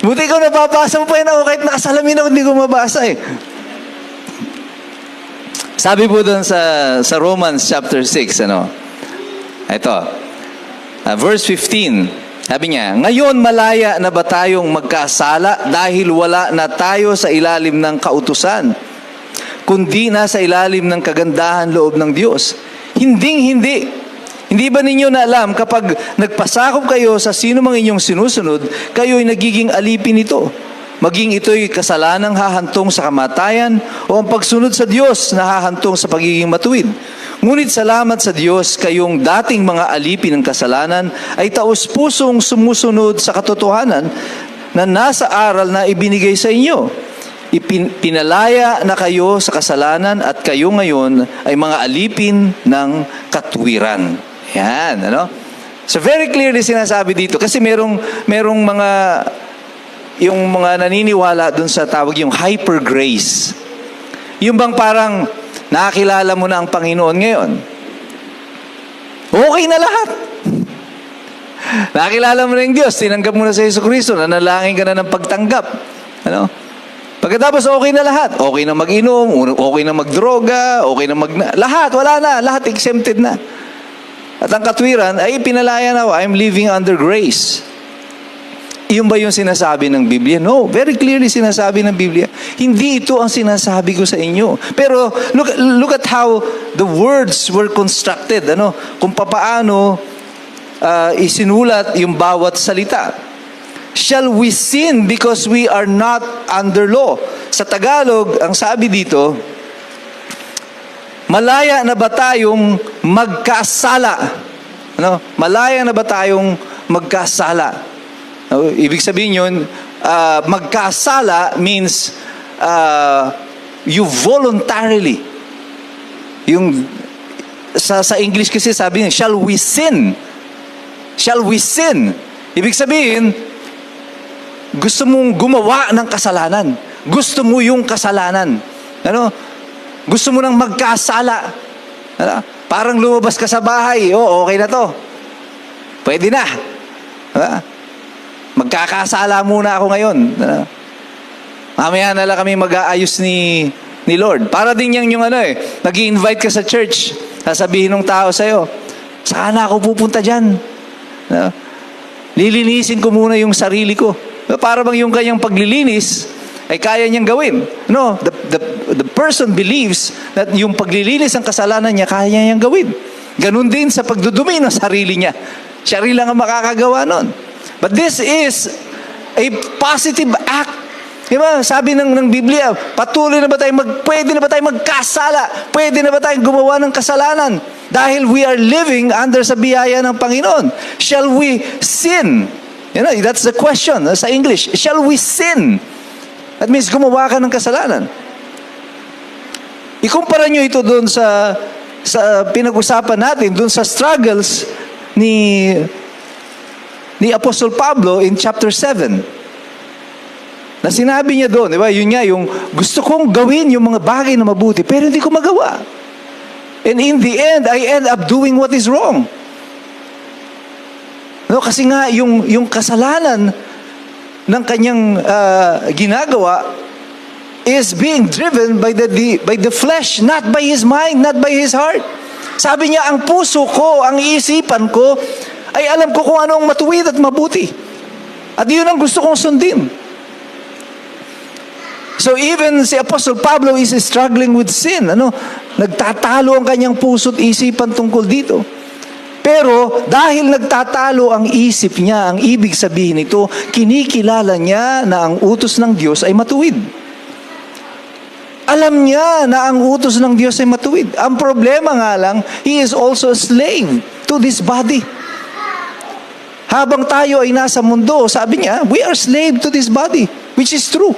Buti ko nababasa mo pa yun ako kahit nakasalamin ako hindi ko mabasa Sabi po doon sa Romans chapter 6 ito verse 15. Sabi niya, ngayon malaya na ba tayong magkasala dahil wala na tayo sa ilalim ng kautusan, kundi nasa ilalim ng kagandahan loob ng Diyos? Hindi. Hindi ba ninyo na alam kapag nagpasakop kayo sa sino mang inyong sinusunod, kayo'y nagiging alipin nito? Maging ito'y kasalanang hahantong sa kamatayan o ang pagsunod sa Diyos na hahantong sa pagiging matuwid. Ngunit salamat sa Diyos, kayong dating mga alipin ng kasalanan ay taos-pusong sumusunod sa katotohanan na nasa aral na ibinigay sa inyo. Pinalaya na kayo sa kasalanan at kayo ngayon ay mga alipin ng katwiran. Yan, ano? So very clearly sinasabi dito kasi merong mga yung mga naniniwala dun sa tawag yung hyper grace. Yung bang parang nakakilala mo na ang Panginoon ngayon. Okay na lahat. Nakakilala mo na yung Diyos, tinanggap mo na sa Jesucristo, nanalangin ka na ng pagtanggap. Ano? Pagkatapos okay na lahat. Okay na mag-inom, okay na magdroga, okay na lahat, wala na. Lahat exempted na. At ang katwiran ay pinalaya na, I'm living under grace. Iyon ba yung sinasabi ng Biblia? No, very clearly sinasabi ng Biblia. Hindi ito ang sinasabi ko sa inyo. Pero look at how the words were constructed. Ano? Kung papaano isinulat yung bawat salita. Shall we sin because we are not under law? Sa Tagalog, ang sabi dito, malaya na ba tayong magkasala? Ano? Malaya na ba tayong magkasala? Ibig sabihin yun, magkasala means you voluntarily. Yung sa English kasi sabi niya, shall we sin? Shall we sin? Ibig sabihin, gusto mong gumawa ng kasalanan. Gusto mo yung kasalanan. Ano? Gusto mo nang magkasala. Ano? Parang lumabas ka sa bahay, okay na to. Pwede na. Magkakasala muna ako ngayon. Mamaya na lang kami mag-aayos ni Lord. Para din yung nag-i-invite ka sa church. Sasabihin ng tao sa'yo, saan ako pupunta dyan? Lilinisin ko muna yung sarili ko. Para bang yung kanyang paglilinis ay kaya niyang gawin. No, the person believes that yung paglilinis ng kasalanan niya, kaya niyang gawin. Ganun din sa pagdudumi ng sarili niya. Siya rin lang ang makakagawa nun. But this is a positive act. Diba? Sabi ng Biblia, pwede na ba tayo magkasala? Pwede na ba tayong gumawa ng kasalanan? Dahil we are living under sa biyaya ng Panginoon. Shall we sin? That's the question sa English. Shall we sin? That means gumawa ka ng kasalanan. Ikumpara nyo ito doon sa pinag-usapan natin, doon sa struggles ni Apostle Pablo in chapter 7. Na sinabi niya doon, di ba? Yun nga, yung gusto kong gawin yung mga bagay na mabuti, pero hindi ko magawa. And in the end, I end up doing what is wrong. No, kasi nga, yung kasalanan ng kanyang ginagawa is being driven by the flesh, not by his mind, not by his heart. Sabi niya, ang puso ko, ang isipan ko, ay alam ko kung ano ang matuwid at mabuti. At yun ang gusto kong sundin. So even si Apostle Pablo is struggling with sin. Nagtatalo ang kanyang puso at isipan tungkol dito. Pero dahil nagtatalo ang isip niya, ang ibig sabihin nito, kinikilala niya na ang utos ng Diyos ay matuwid. Alam niya na ang utos ng Diyos ay matuwid. Ang problema nga lang, he is also a slave to this body. Habang tayo ay nasa mundo, sabi niya, we are slave to this body, which is true.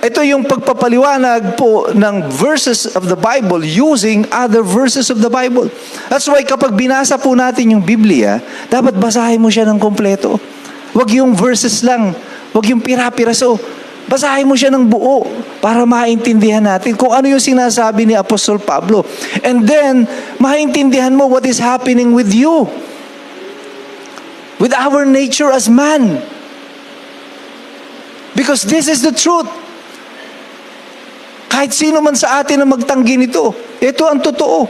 Ito yung pagpapaliwanag po ng verses of the Bible using other verses of the Bible. That's why kapag binasa po natin yung Biblia, dapat basahin mo siya ng kompleto. Huwag yung verses lang, huwag yung pira-piraso. Basahin mo siya ng buo para maintindihan natin kung ano yung sinasabi ni Apostle Pablo. And then, maintindihan mo what is happening with you. With our nature as man. Because this is the truth. Kahit sino man sa atin na magtanggi nito, ito ang totoo.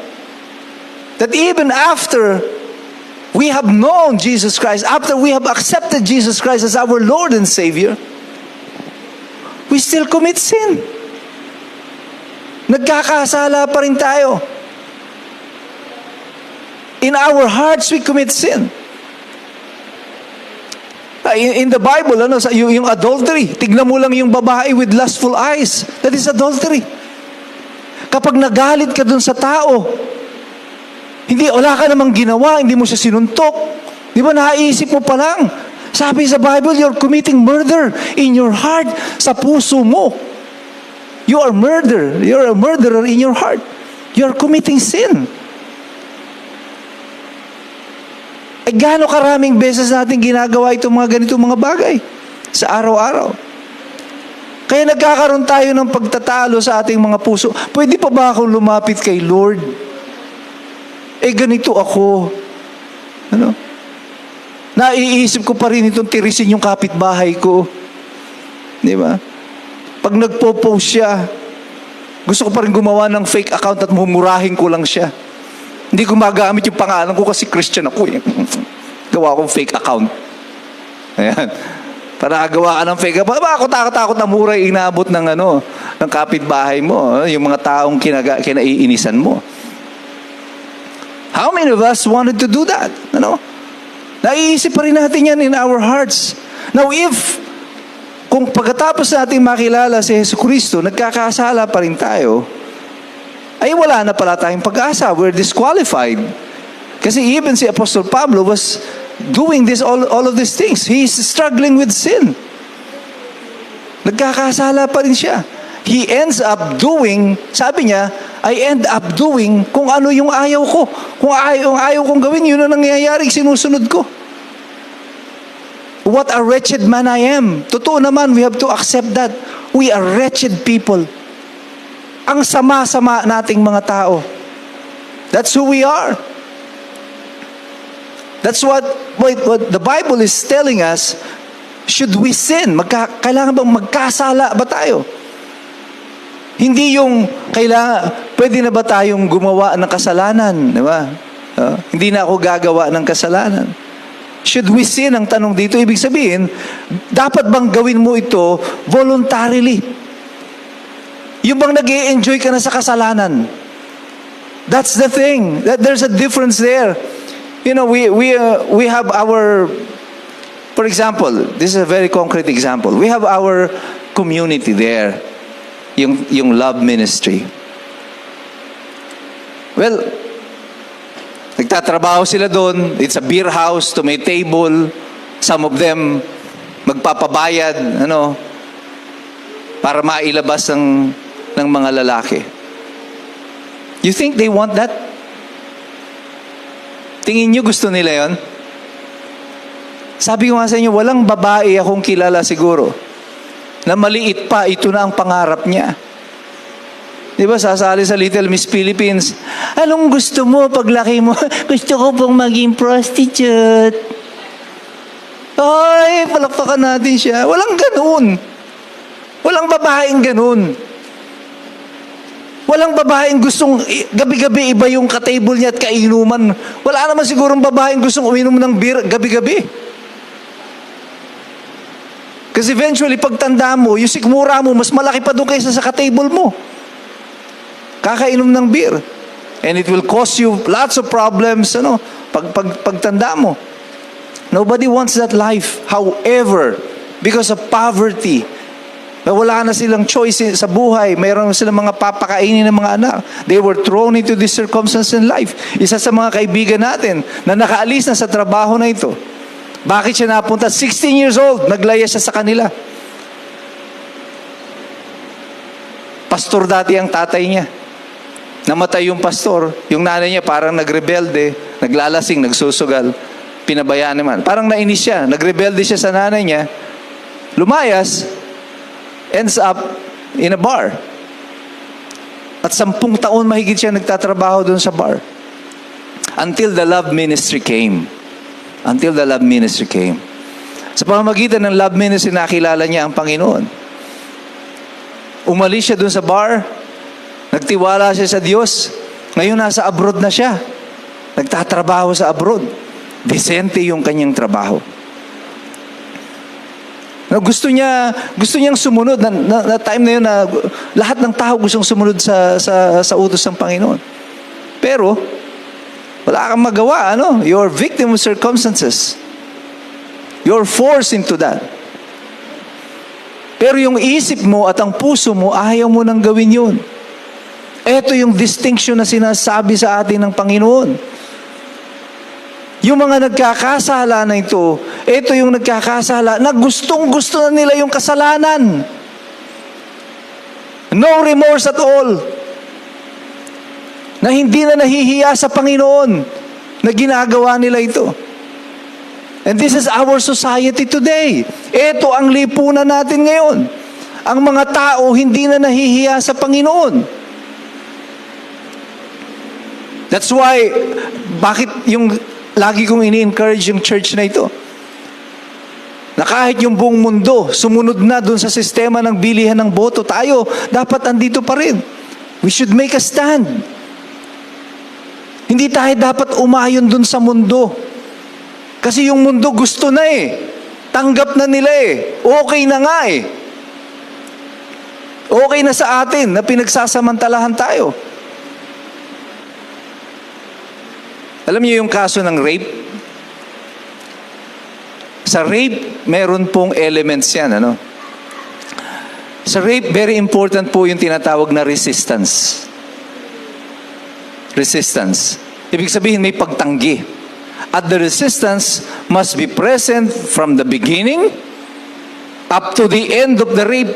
That even after we have known Jesus Christ, after we have accepted Jesus Christ as our Lord and Savior, we still commit sin. Nagkakasala pa rin tayo. In our hearts, we commit sin. In the Bible, yung adultery, tignan mo lang yung babae with lustful eyes. That is adultery. Kapag nagalit ka dun sa tao, wala ka namang ginawa, hindi mo siya sinuntok. Di ba, naisip mo pa lang. Sabi sa Bible, you're committing murder in your heart, sa puso mo. You're a murderer in your heart. You're committing sin. Gaano karaming beses natin ginagawa itong mga ganitong mga bagay sa araw-araw. Kaya nagkakaroon tayo ng pagtatalo sa ating mga puso. Pwede pa ba akong lumapit kay Lord? Ganito ako. Naiisip ko pa rin itong tirisin yung kapitbahay ko. Di ba? Pag nagpo-post siya, gusto ko pa rin gumawa ng fake account at mumurahin ko lang siya. Hindi ko magamit yung pangalan ko kasi Christian ako eh. Gawa akong fake account. Ayan. Para gawa ka ng fake account. Ako takot na mura inaabot ng ng kapitbahay mo. Yung mga taong kinaiinisan mo. How many of us wanted to do that? Naiisip pa rin natin yan in our hearts. Now kung pagkatapos natin makilala si Jesucristo, nagkakasala pa rin tayo, ay wala na pala tayong pag-asa. We're disqualified. Kasi even si Apostle Pablo was doing all of these things. He's struggling with sin. Nagkakasala pa rin siya. He ends up doing, sabi niya, I end up doing kung ano yung ayaw ko. Kung ayaw kong gawin, yun ang nangyayari, sinusunod ko. What a wretched man I am. Totoo naman, we have to accept that. We are wretched people. Ang sama-sama nating mga tao. That's who we are. That's what the Bible is telling us. Should we sin? Kailangan bang magkasala ba tayo? Hindi yung pwede na ba tayong gumawa ng kasalanan? Di ba? Hindi na ako gagawa ng kasalanan. Should we sin? Ang tanong dito, ibig sabihin, dapat bang gawin mo ito voluntarily? Yung bang nag-i-enjoy ka na sa kasalanan? That's the thing. There's a difference there. We have our, for example, this is a very concrete example. We have our community there, yung love ministry. Well, nagtatrabaho sila doon. It's a beer house to may table. Some of them magpapabayad, para mailabas ng mga lalaki. You think they want that? Tingin nyo gusto nila yon? Sabi ko nga sa inyo, walang babae akong kilala siguro na maliit pa, ito na ang pangarap niya. Di ba, sasali sa Little Miss Philippines, anong gusto mo paglaki mo? Gusto ko pong maging prostitute. Ay, palakpakan natin siya. Walang ganun. Walang babaeng ganun. Walang babaeng gustong gabi-gabi iba yung ka-table niya at kainuman. Wala naman sigurong babaeng gustong uminom ng beer gabi-gabi. Kasi eventually, pagtanda mo, yung sikmura mo, mas malaki pa doon kaysa sa ka-table mo. Kakainom ng beer. And it will cause you lots of problems, pagtanda mo. Nobody wants that life. However, because of poverty, wala na silang choice sa buhay. Mayroon silang mga papakainin ng mga anak. They were thrown into this circumstance in life. Isa sa mga kaibigan natin na nakaalis na sa trabaho na ito. Bakit siya napunta? 16 years old, naglaya siya sa kanila. Pastor dati ang tatay niya. Namatay yung pastor. Yung nanay niya parang nagrebelde, naglalasing, nagsusugal. Pinabayaan naman. Parang nainis siya. Nagrebelde siya sa nanay niya. Lumayas, ends up in a bar. At 10 taon mahigit siya nagtatrabaho doon sa bar. Until the love ministry came. Until the love ministry came. Sa pamamagitan ng love ministry, nakilala niya ang Panginoon. Umalis siya doon sa bar. Nagtiwala siya sa Diyos. Ngayon nasa abroad na siya. Nagtatrabaho sa abroad. Decente yung kanyang trabaho. Gusto niyang sumunod na time na yun na lahat ng tao gustong sumunod sa utos ng Panginoon. Pero wala kang magawa, ano? You're victim of circumstances. You're forced into that. Pero yung isip mo at ang puso mo, ayaw mo nang gawin yun. Ito yung distinction na sinasabi sa atin ng Panginoon. Yung mga nagkakasala na ito yung nagkakasala na gustong-gusto na nila yung kasalanan. No remorse at all. Na hindi na nahihiya sa Panginoon na ginagawa nila ito. And this is our society today. Ito ang lipunan natin ngayon. Ang mga tao hindi na nahihiya sa Panginoon. That's why, bakit yung lagi kong ini-encourage yung church na ito? Na kahit yung buong mundo sumunod na dun sa sistema ng bilihan ng boto, tayo dapat andito pa rin. We should make a stand. Hindi tayo dapat umayon dun sa mundo. Kasi yung mundo gusto na Tanggap na nila Okay na nga Okay na sa atin na pinagsasamantalahan tayo. Alam niyo yung kaso ng rape? Sa rape, meron pong elements yan, ano? Sa rape, very important po yung tinatawag na resistance. Resistance. Ibig sabihin, may pagtanggi. At the resistance must be present from the beginning up to the end of the rape.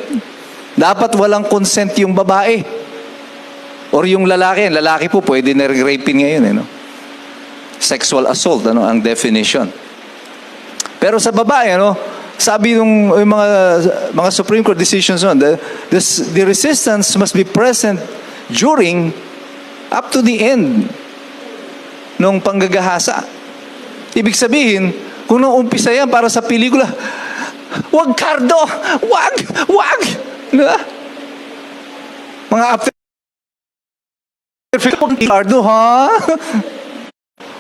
Dapat walang consent yung babae. Or yung lalaki. Lalaki po, pwede na rin-rapin ngayon, no? Sexual assault, ang definition. Pero sa babae, sabi yung mga Supreme Court decisions the resistance must be present during up to the end nung panggagahasa. Ibig sabihin, kung nung umpisa yan para sa pelikula, wag Cardo! Wag! Diba? Mga after Cardo, ha?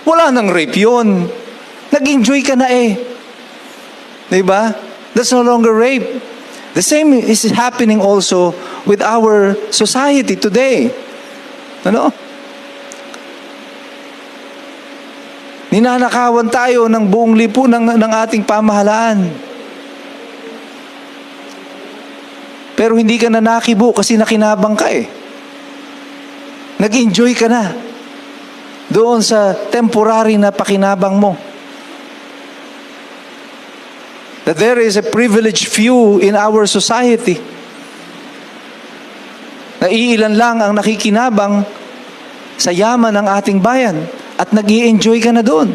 Wala nang rape yun. Nag-enjoy ka na Diba? That's no longer rape. The same is happening also with our society today. Ano? Ninanakawan tayo ng buong lipunan ng ating pamahalaan. Pero hindi ka na nakibo kasi nakinabang ka Nag-enjoy ka na doon sa temporary na pakinabang mo. That there is a privileged few in our society. Na iilan lang ang nakikinabang sa yaman ng ating bayan at nag-i-enjoy ka na doon.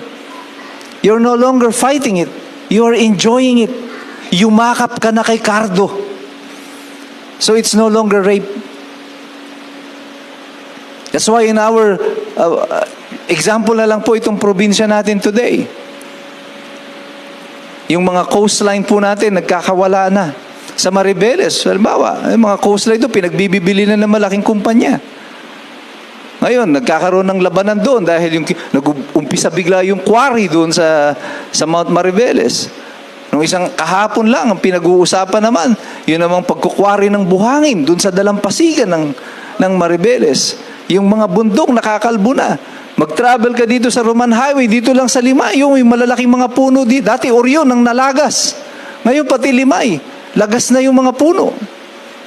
You're no longer fighting it. You're enjoying it. Yumakap ka na kay Cardo. So it's no longer rape. That's why in our example na lang po itong probinsya natin today. Yung mga coastline po natin, nagkakawala na. Sa Maribeles, halimbawa, yung mga coastline doon, pinagbibili na ng malaking kumpanya. Ngayon, nagkakaroon ng labanan doon dahil nag-umpisa bigla yung quarry doon sa Mount Maribeles. Nung isang kahapon lang, ang pinag-uusapan naman, yun namang pagkukwari ng buhangin doon sa dalampasigan ng Maribeles. Yung mga bundok nakakalbo na. Mag-travel ka dito sa Roman Highway, dito lang sa Limay, yung malalaking mga puno dito. Dati Orion ang nalagas. Ngayon pati Limay, lagas na yung mga puno.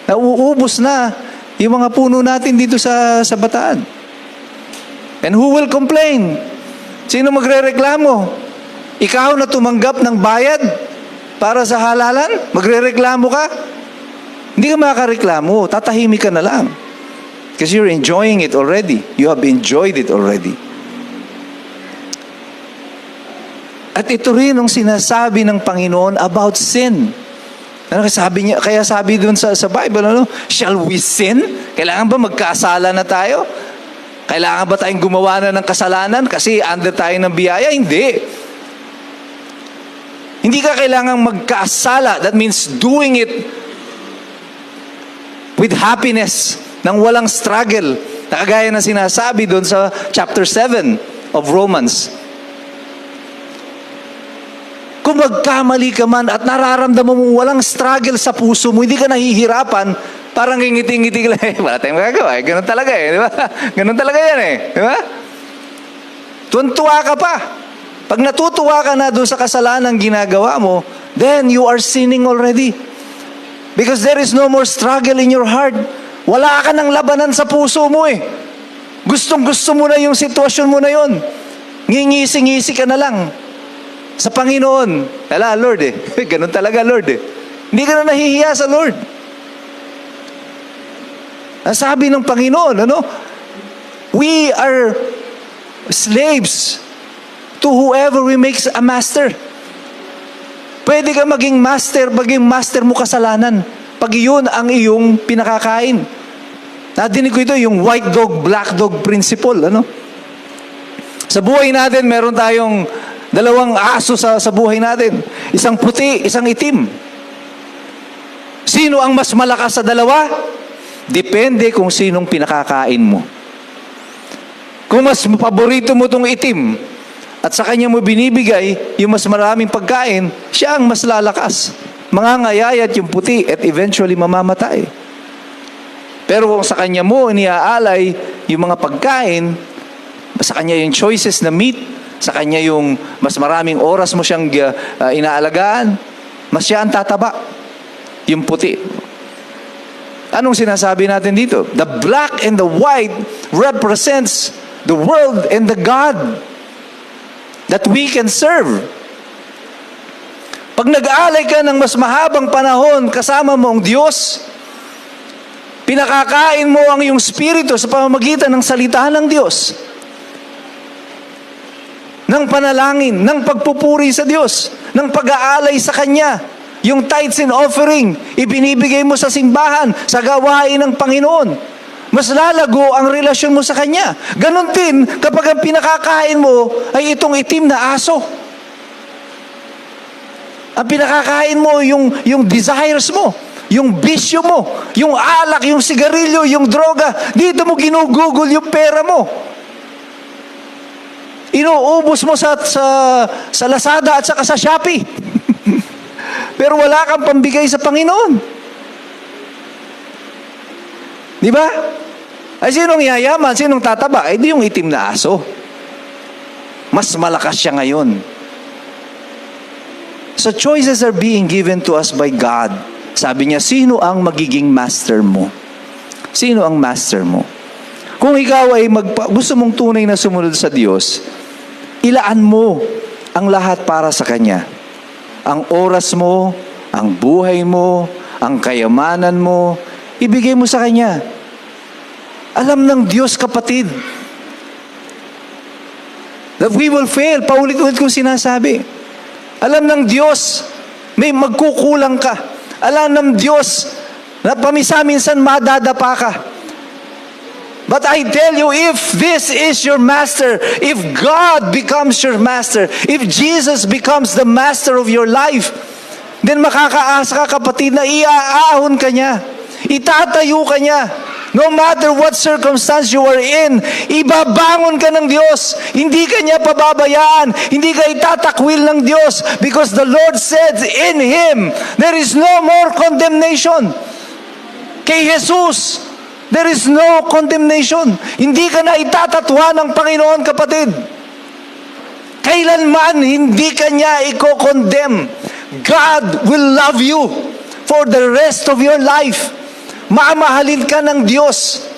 Nauubos na yung mga puno natin dito sa Bataan. And who will complain? Sino magrereklamo? Ikaw na tumanggap ng bayad para sa halalan? Magrereklamo ka? Hindi ka makareklamo, tatahimik ka na lang. Because you're enjoying it already. You have enjoyed it already. At ito rin ang sinasabi ng Panginoon about sin. Kaya sabi doon sa Bible, shall we sin? Kailangan ba magkasala na tayo? Kailangan ba tayong gumawa na ng kasalanan kasi under tayo ng biyaya? Hindi. Hindi ka kailangang magkasala. That means doing it with happiness, nang walang struggle. Nakagaya na sinasabi doon sa chapter 7 of Romans. Kung magkamali ka man at nararamdaman mo walang struggle sa puso mo, hindi ka nahihirapan, parang ngingiti-ngiti ka lang, wala tayong magagawa. Ganun talaga di ba? Ganun talaga yan di ba? Tuwan-tuwa ka pa. Pag natutuwa ka na doon sa kasalanan ginagawa mo, then you are sinning already. Because there is no more struggle in your heart. Wala ka ng labanan sa puso mo Gustong-gusto mo na yung sitwasyon mo na yon. Ngingisi-ngisi ka na lang sa Panginoon. Ala, Lord ganun talaga, Lord Hindi ka na nahihiya sa Lord. Ang sabi ng Panginoon, we are slaves to whoever we makes a master. Pwede ka maging master mo kasalanan. Pag iyon ang iyong pinakakain. Nadinig ko ito, yung white dog, black dog principle. Sa buhay natin, meron tayong dalawang aso sa buhay natin. Isang puti, isang itim. Sino ang mas malakas sa dalawa? Depende kung sinong pinakakain mo. Kung mas paborito mo itong itim, at sa kanya mo binibigay yung mas maraming pagkain, siya ang mas lalakas. Mangangayayat yung puti at eventually mamamatay. Pero kung sa kanya mo iniaalay yung mga pagkain, sa kanya yung choices na meat, sa kanya yung mas maraming oras mo siyang inaalagaan, mas siya ang tataba. Yung puti. Anong sinasabi natin dito? The black and the white represents the world and the God that we can serve. Pag nag-aalay ka ng mas mahabang panahon kasama mo ang Diyos, pinakakain mo ang iyong spirito sa pamamagitan ng salita ng Diyos, ng panalangin, ng pagpupuri sa Diyos, ng pag-aalay sa Kanya. Yung tithes and offering, ibinibigay mo sa simbahan, sa gawain ng Panginoon. Mas lalago ang relasyon mo sa Kanya. Ganon din kapag ang pinakakain mo ay itong itim na aso. Ang pinakakain mo yung desires mo, yung bisyo mo, yung alak, yung sigarilyo, yung droga. Dito mo ginugugol yung pera mo. Inuubos mo sa Lazada at saka sa Shopee. Pero wala kang pambigay sa Panginoon. Di ba? Ay sinong yayaman? Sinong tataba? Ay di yung itim na aso. Mas malakas siya ngayon. So choices are being given to us by God. Sabi niya, sino ang magiging master mo? Sino ang master mo? Kung ikaw ay gusto mong tunay na sumunod sa Diyos, ilaan mo ang lahat para sa Kanya. Ang oras mo, ang buhay mo, ang kayamanan mo, ibigay mo sa Kanya. Alam ng Diyos, kapatid, that we will fail. Paulit-ulit kong sinasabi. Alam ng Diyos, may magkukulang ka. Alam ng Diyos, na pamisa-minsan madadapa ka. But I tell you, if this is your master, if God becomes your master, if Jesus becomes the master of your life, then makakaasa ka, kapatid, na iaahon ka niya. Itatayo ka niya. No matter what circumstance you are in, ibabangon ka ng Diyos. Hindi ka niya pababayaan. Hindi ka itatakwil ng Diyos. Because the Lord said, in Him, there is no more condemnation. Kay Jesus, there is no condemnation. Hindi ka na itatatwa ng Panginoon, kapatid. Kailanman hindi ka niya i-condemn. God will love you for the rest of your life. Mamahalin ka ng Diyos.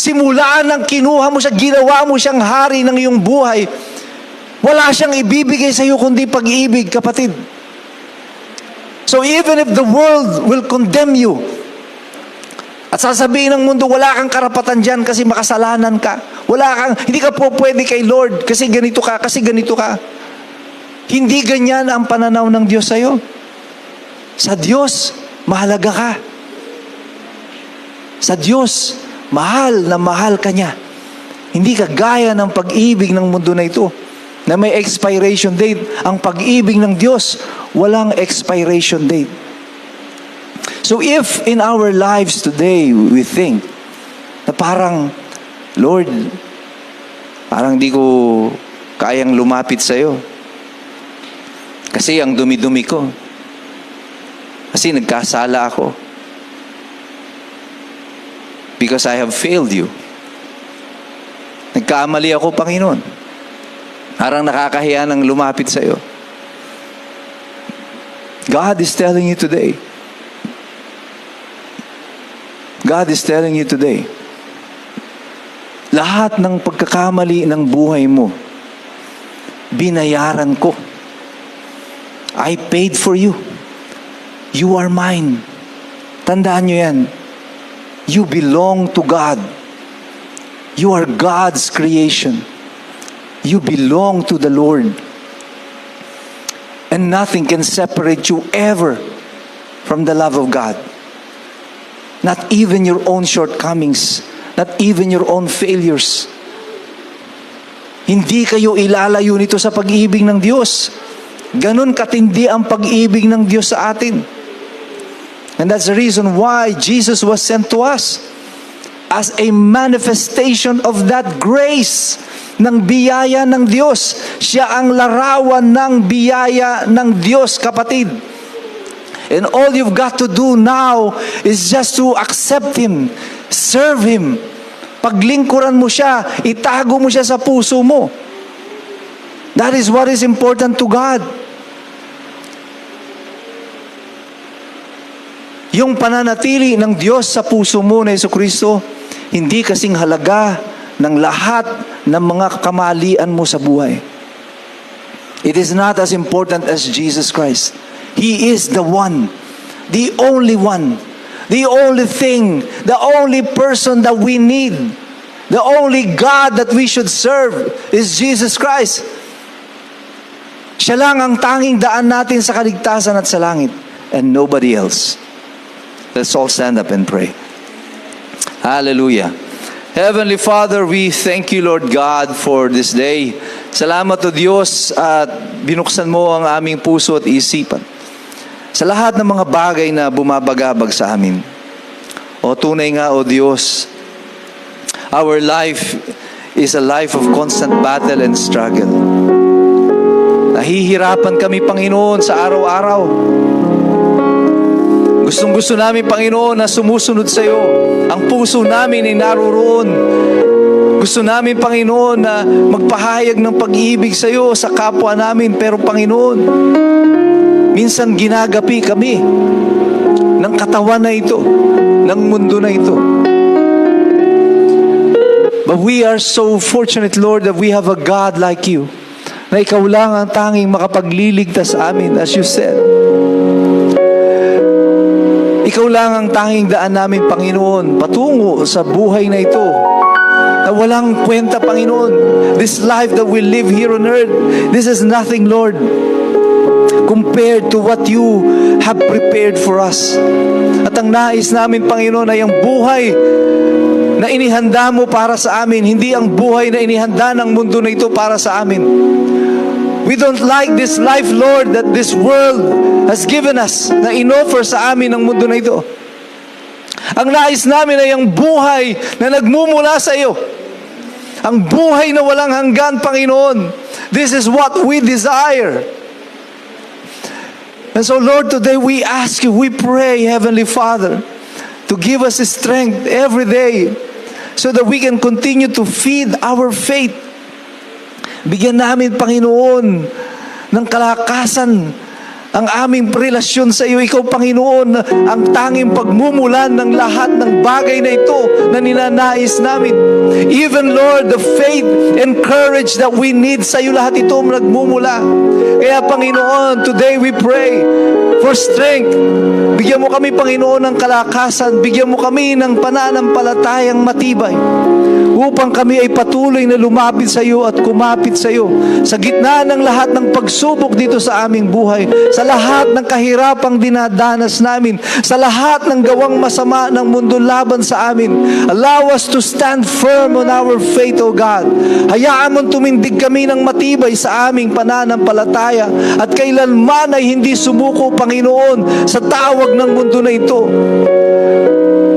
Simulaan ng kinuha mo siya, ginawa mo siyang hari ng iyong buhay. Wala siyang ibibigay sa iyo kundi pag-ibig, kapatid. So even if the world will condemn you, at sasabihin ng mundo, wala kang karapatan dyan kasi makasalanan ka. Hindi ka po pwede kay Lord kasi ganito ka, kasi ganito ka. Hindi ganyan ang pananaw ng Diyos sa iyo. Sa Diyos, mahalaga ka. Sa Diyos, mahal na mahal ka niya. Hindi ka gaya ng pag-ibig ng mundo na ito, na may expiration date. Ang pag-ibig ng Diyos, walang expiration date. So if in our lives today, we think na parang, Lord, parang di ko kayang lumapit sa iyo. Kasi ang dumi-dumi ko. Kasi nagkasala ako. Because I have failed you. Nagkamali ako, Panginoon. Parang nakakahiya ng lumapit sa iyo. God is telling you today. God is telling you today. Lahat ng pagkakamali ng buhay mo, binayaran ko. I paid for you. You are mine. Tandaan nyo yan. You belong to God. You are God's creation. You belong to the Lord. And nothing can separate you ever from the love of God. Not even your own shortcomings. Not even your own failures. Hindi kayo ilalayo nito sa pag-ibig ng Diyos. Ganon katindi ang pag-ibig ng Diyos sa atin. And that's the reason why Jesus was sent to us as a manifestation of that grace ng biyaya ng Diyos. Siya ang larawan ng biyaya ng Diyos, kapatid. And all you've got to do now is just to accept Him, serve Him. Paglingkuran mo siya, itago mo siya sa puso mo. That is what is important to God. Yung pananatili ng Diyos sa puso mo na Jesucristo, hindi kasing halaga ng lahat ng mga kamalian mo sa buhay. It is not as important as Jesus Christ. He is the one, the only one, the only thing, the only person that we need, the only God that we should serve is Jesus Christ. Siya lang ang tanging daan natin sa kaligtasan at sa langit, and nobody else. Let's all stand up and pray. Hallelujah. Heavenly Father, we thank you, Lord God, for this day. Salamat, O Diyos, at binuksan mo ang aming puso at isipan sa lahat ng mga bagay na bumabagabag sa amin. O tunay nga, O Diyos, our life is a life of constant battle and struggle. Nahihirapan kami, Panginoon, sa araw-araw. Gustong-gusto namin, Panginoon, na sumusunod sa iyo. Ang puso namin ay naroon. Gusto namin, Panginoon, na magpahayag ng pag-ibig sa iyo sa kapwa namin. Pero, Panginoon, minsan ginagapi kami ng katawan na ito, ng mundo na ito. But we are so fortunate, Lord, that we have a God like you, na ikaw lang ang tanging makapagliligtas sa amin, as you said. Ikaw lang ang tanging daan namin, Panginoon, patungo sa buhay na ito na walang kwenta, Panginoon. This life that we live here on earth, this is nothing, Lord, compared to what you have prepared for us. At ang nais namin, Panginoon, ay ang buhay na inihanda mo para sa amin, hindi ang buhay na inihanda ng mundo na ito para sa amin. We don't like this life, Lord, that this world has given us, na inoffer sa amin ng mundo na ito. Ang nais namin ay ang buhay na nagmumula sa iyo. Ang buhay na walang hanggan, Panginoon. This is what we desire. And so, Lord, today we ask you, we pray, Heavenly Father, to give us strength every day so that we can continue to feed our faith. Bigyan namin, Panginoon, ng kalakasan ang aming relasyon sa iyo. Ikaw, Panginoon, ang tanging pagmumulan ng lahat ng bagay na ito na ninanais namin. Even, Lord, the faith and courage that we need sa iyo, lahat ito nagmumula. Kaya, Panginoon, today we pray for strength. Bigyan mo kami, Panginoon, ng kalakasan. Bigyan mo kami ng pananampalatayang matibay upang kami ay patuloy na lumapit sa iyo at kumapit sa iyo sa gitna ng lahat ng pagsubok dito sa aming buhay, sa lahat ng kahirapang dinadanas namin, sa lahat ng gawang masama ng mundo laban sa amin. Allow us to stand firm on our faith, O God. Hayaan mong tumindig kami ng matibay sa aming pananampalataya at kailanman ay hindi sumuko, Panginoon, sa tawag ng mundo na ito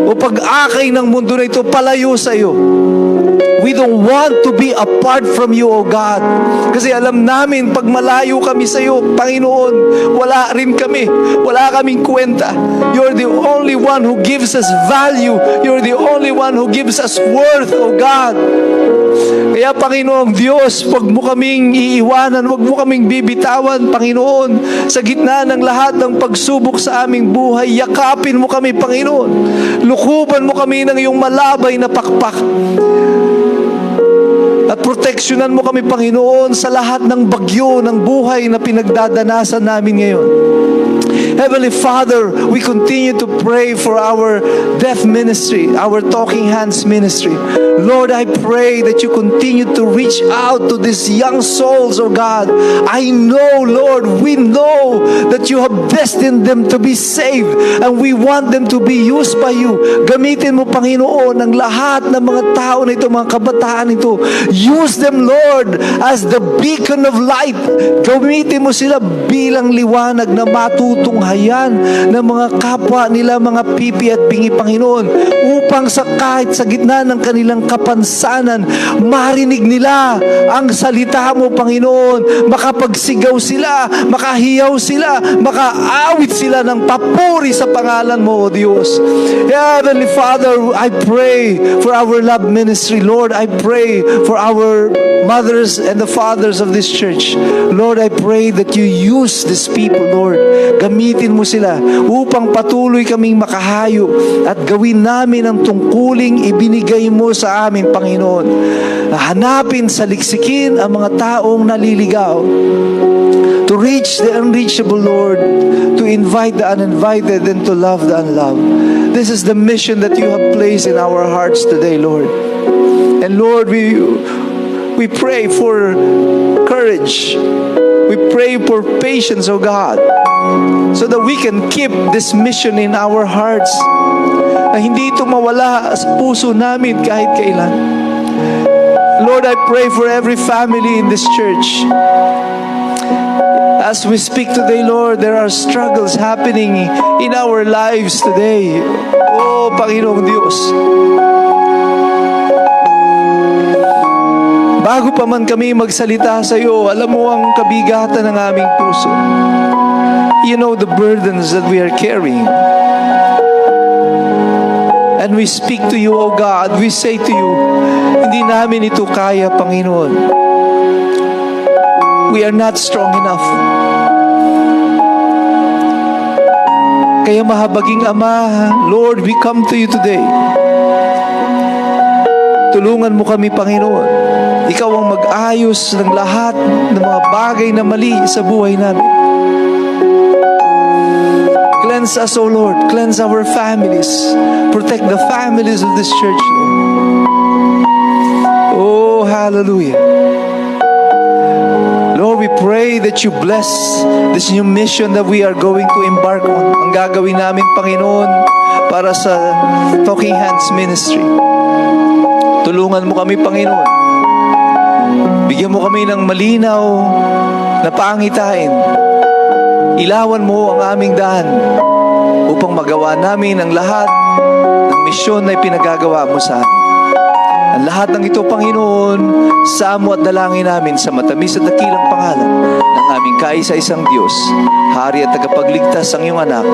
o pag-akay ng mundo na ito palayo sa iyo. We We don't want to be apart from you, O God. Kasi alam namin, pag malayo kami sa iyo, Panginoon, wala rin kami. Wala kaming kwenta. You're the only one who gives us value. You're the only one who gives us worth, O God. Kaya Panginoong Diyos, wag mo kaming iiwanan, wag mo kaming bibitawan, Panginoon. Sa gitna ng lahat ng pagsubok sa aming buhay, yakapin mo kami, Panginoon. Lukuban mo kami ng iyong malabay na pakpak. At proteksyonan mo kami, Panginoon, sa lahat ng bagyo ng buhay na pinagdadanasan namin ngayon. Heavenly Father, we continue to pray for our deaf ministry, our Talking Hands ministry. Lord, I pray that you continue to reach out to these young souls, oh God. I know, Lord, we know that you have destined them to be saved and we want them to be used by you. Gamitin mo, Panginoon, ang lahat ng mga tao na ito, mga kabataan ito. Use them, Lord, as the beacon of light. Gamitin mo sila bilang liwanag na matutunghayan ng mga kapwa nila, mga pipi at bingi, Panginoon, upang sa kahit sa gitna ng kanilang kapansanan, marinig nila ang salita mo, Panginoon. Makapagsigaw sila, makahiyaw sila, makaawit sila ng papuri sa pangalan mo, O Diyos. Heavenly Father, I pray for our love ministry. Lord, I pray for our mothers and the fathers of this church. Lord, I pray that you use these people, Lord. Gamitin mo sila upang patuloy kaming makahayo at gawin namin ang tungkuling ibinigay mo sa amin, Panginoon. Hanapin, saliksikin ang mga taong naliligaw. To reach the unreachable, Lord. To invite the uninvited and to love the unloved. This is the mission that you have placed in our hearts today, Lord. And Lord, we pray for courage. We pray for patience, O God, so that we can keep this mission in our hearts, na hindi ito mawala sa puso namin kahit kailan. Lord, I pray for every family in this church. As we speak today, Lord, there are struggles happening in our lives today. Oh, Panginoong Diyos. Bago pa man kami magsalita sa iyo, alam mo ang kabigatan ng aming puso. You know the burdens that we are carrying. And we speak to you, O God. We say to you, hindi namin ito kaya, Panginoon. We are not strong enough. Kaya mahabaging Ama, Lord, we come to you today. Tulungan mo kami, Panginoon. Ikaw ang mag-ayos ng lahat ng mga bagay na mali sa buhay namin. Cleanse us, O Lord. Cleanse our families. Protect the families of this church, Lord. Oh, hallelujah. Lord, we pray that you bless this new mission that we are going to embark on. Ang gagawin namin, Panginoon, para sa Talking Hands Ministry. Tulungan mo kami, Panginoon. Bigyan mo kami ng malinaw na pangitain. Ilawan mo ang aming daan upang magawa namin ang lahat ng misyon na ipinagagawa mo sa amin. Ang lahat ng ito, Panginoon, sa mo at dalangin namin sa matamis at dakilang pangalan ng aming kaisa-isang Diyos, Hari at tagapagligtas ang iyong anak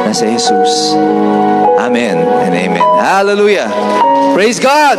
na si Jesus. Amen and amen. Hallelujah. Praise God.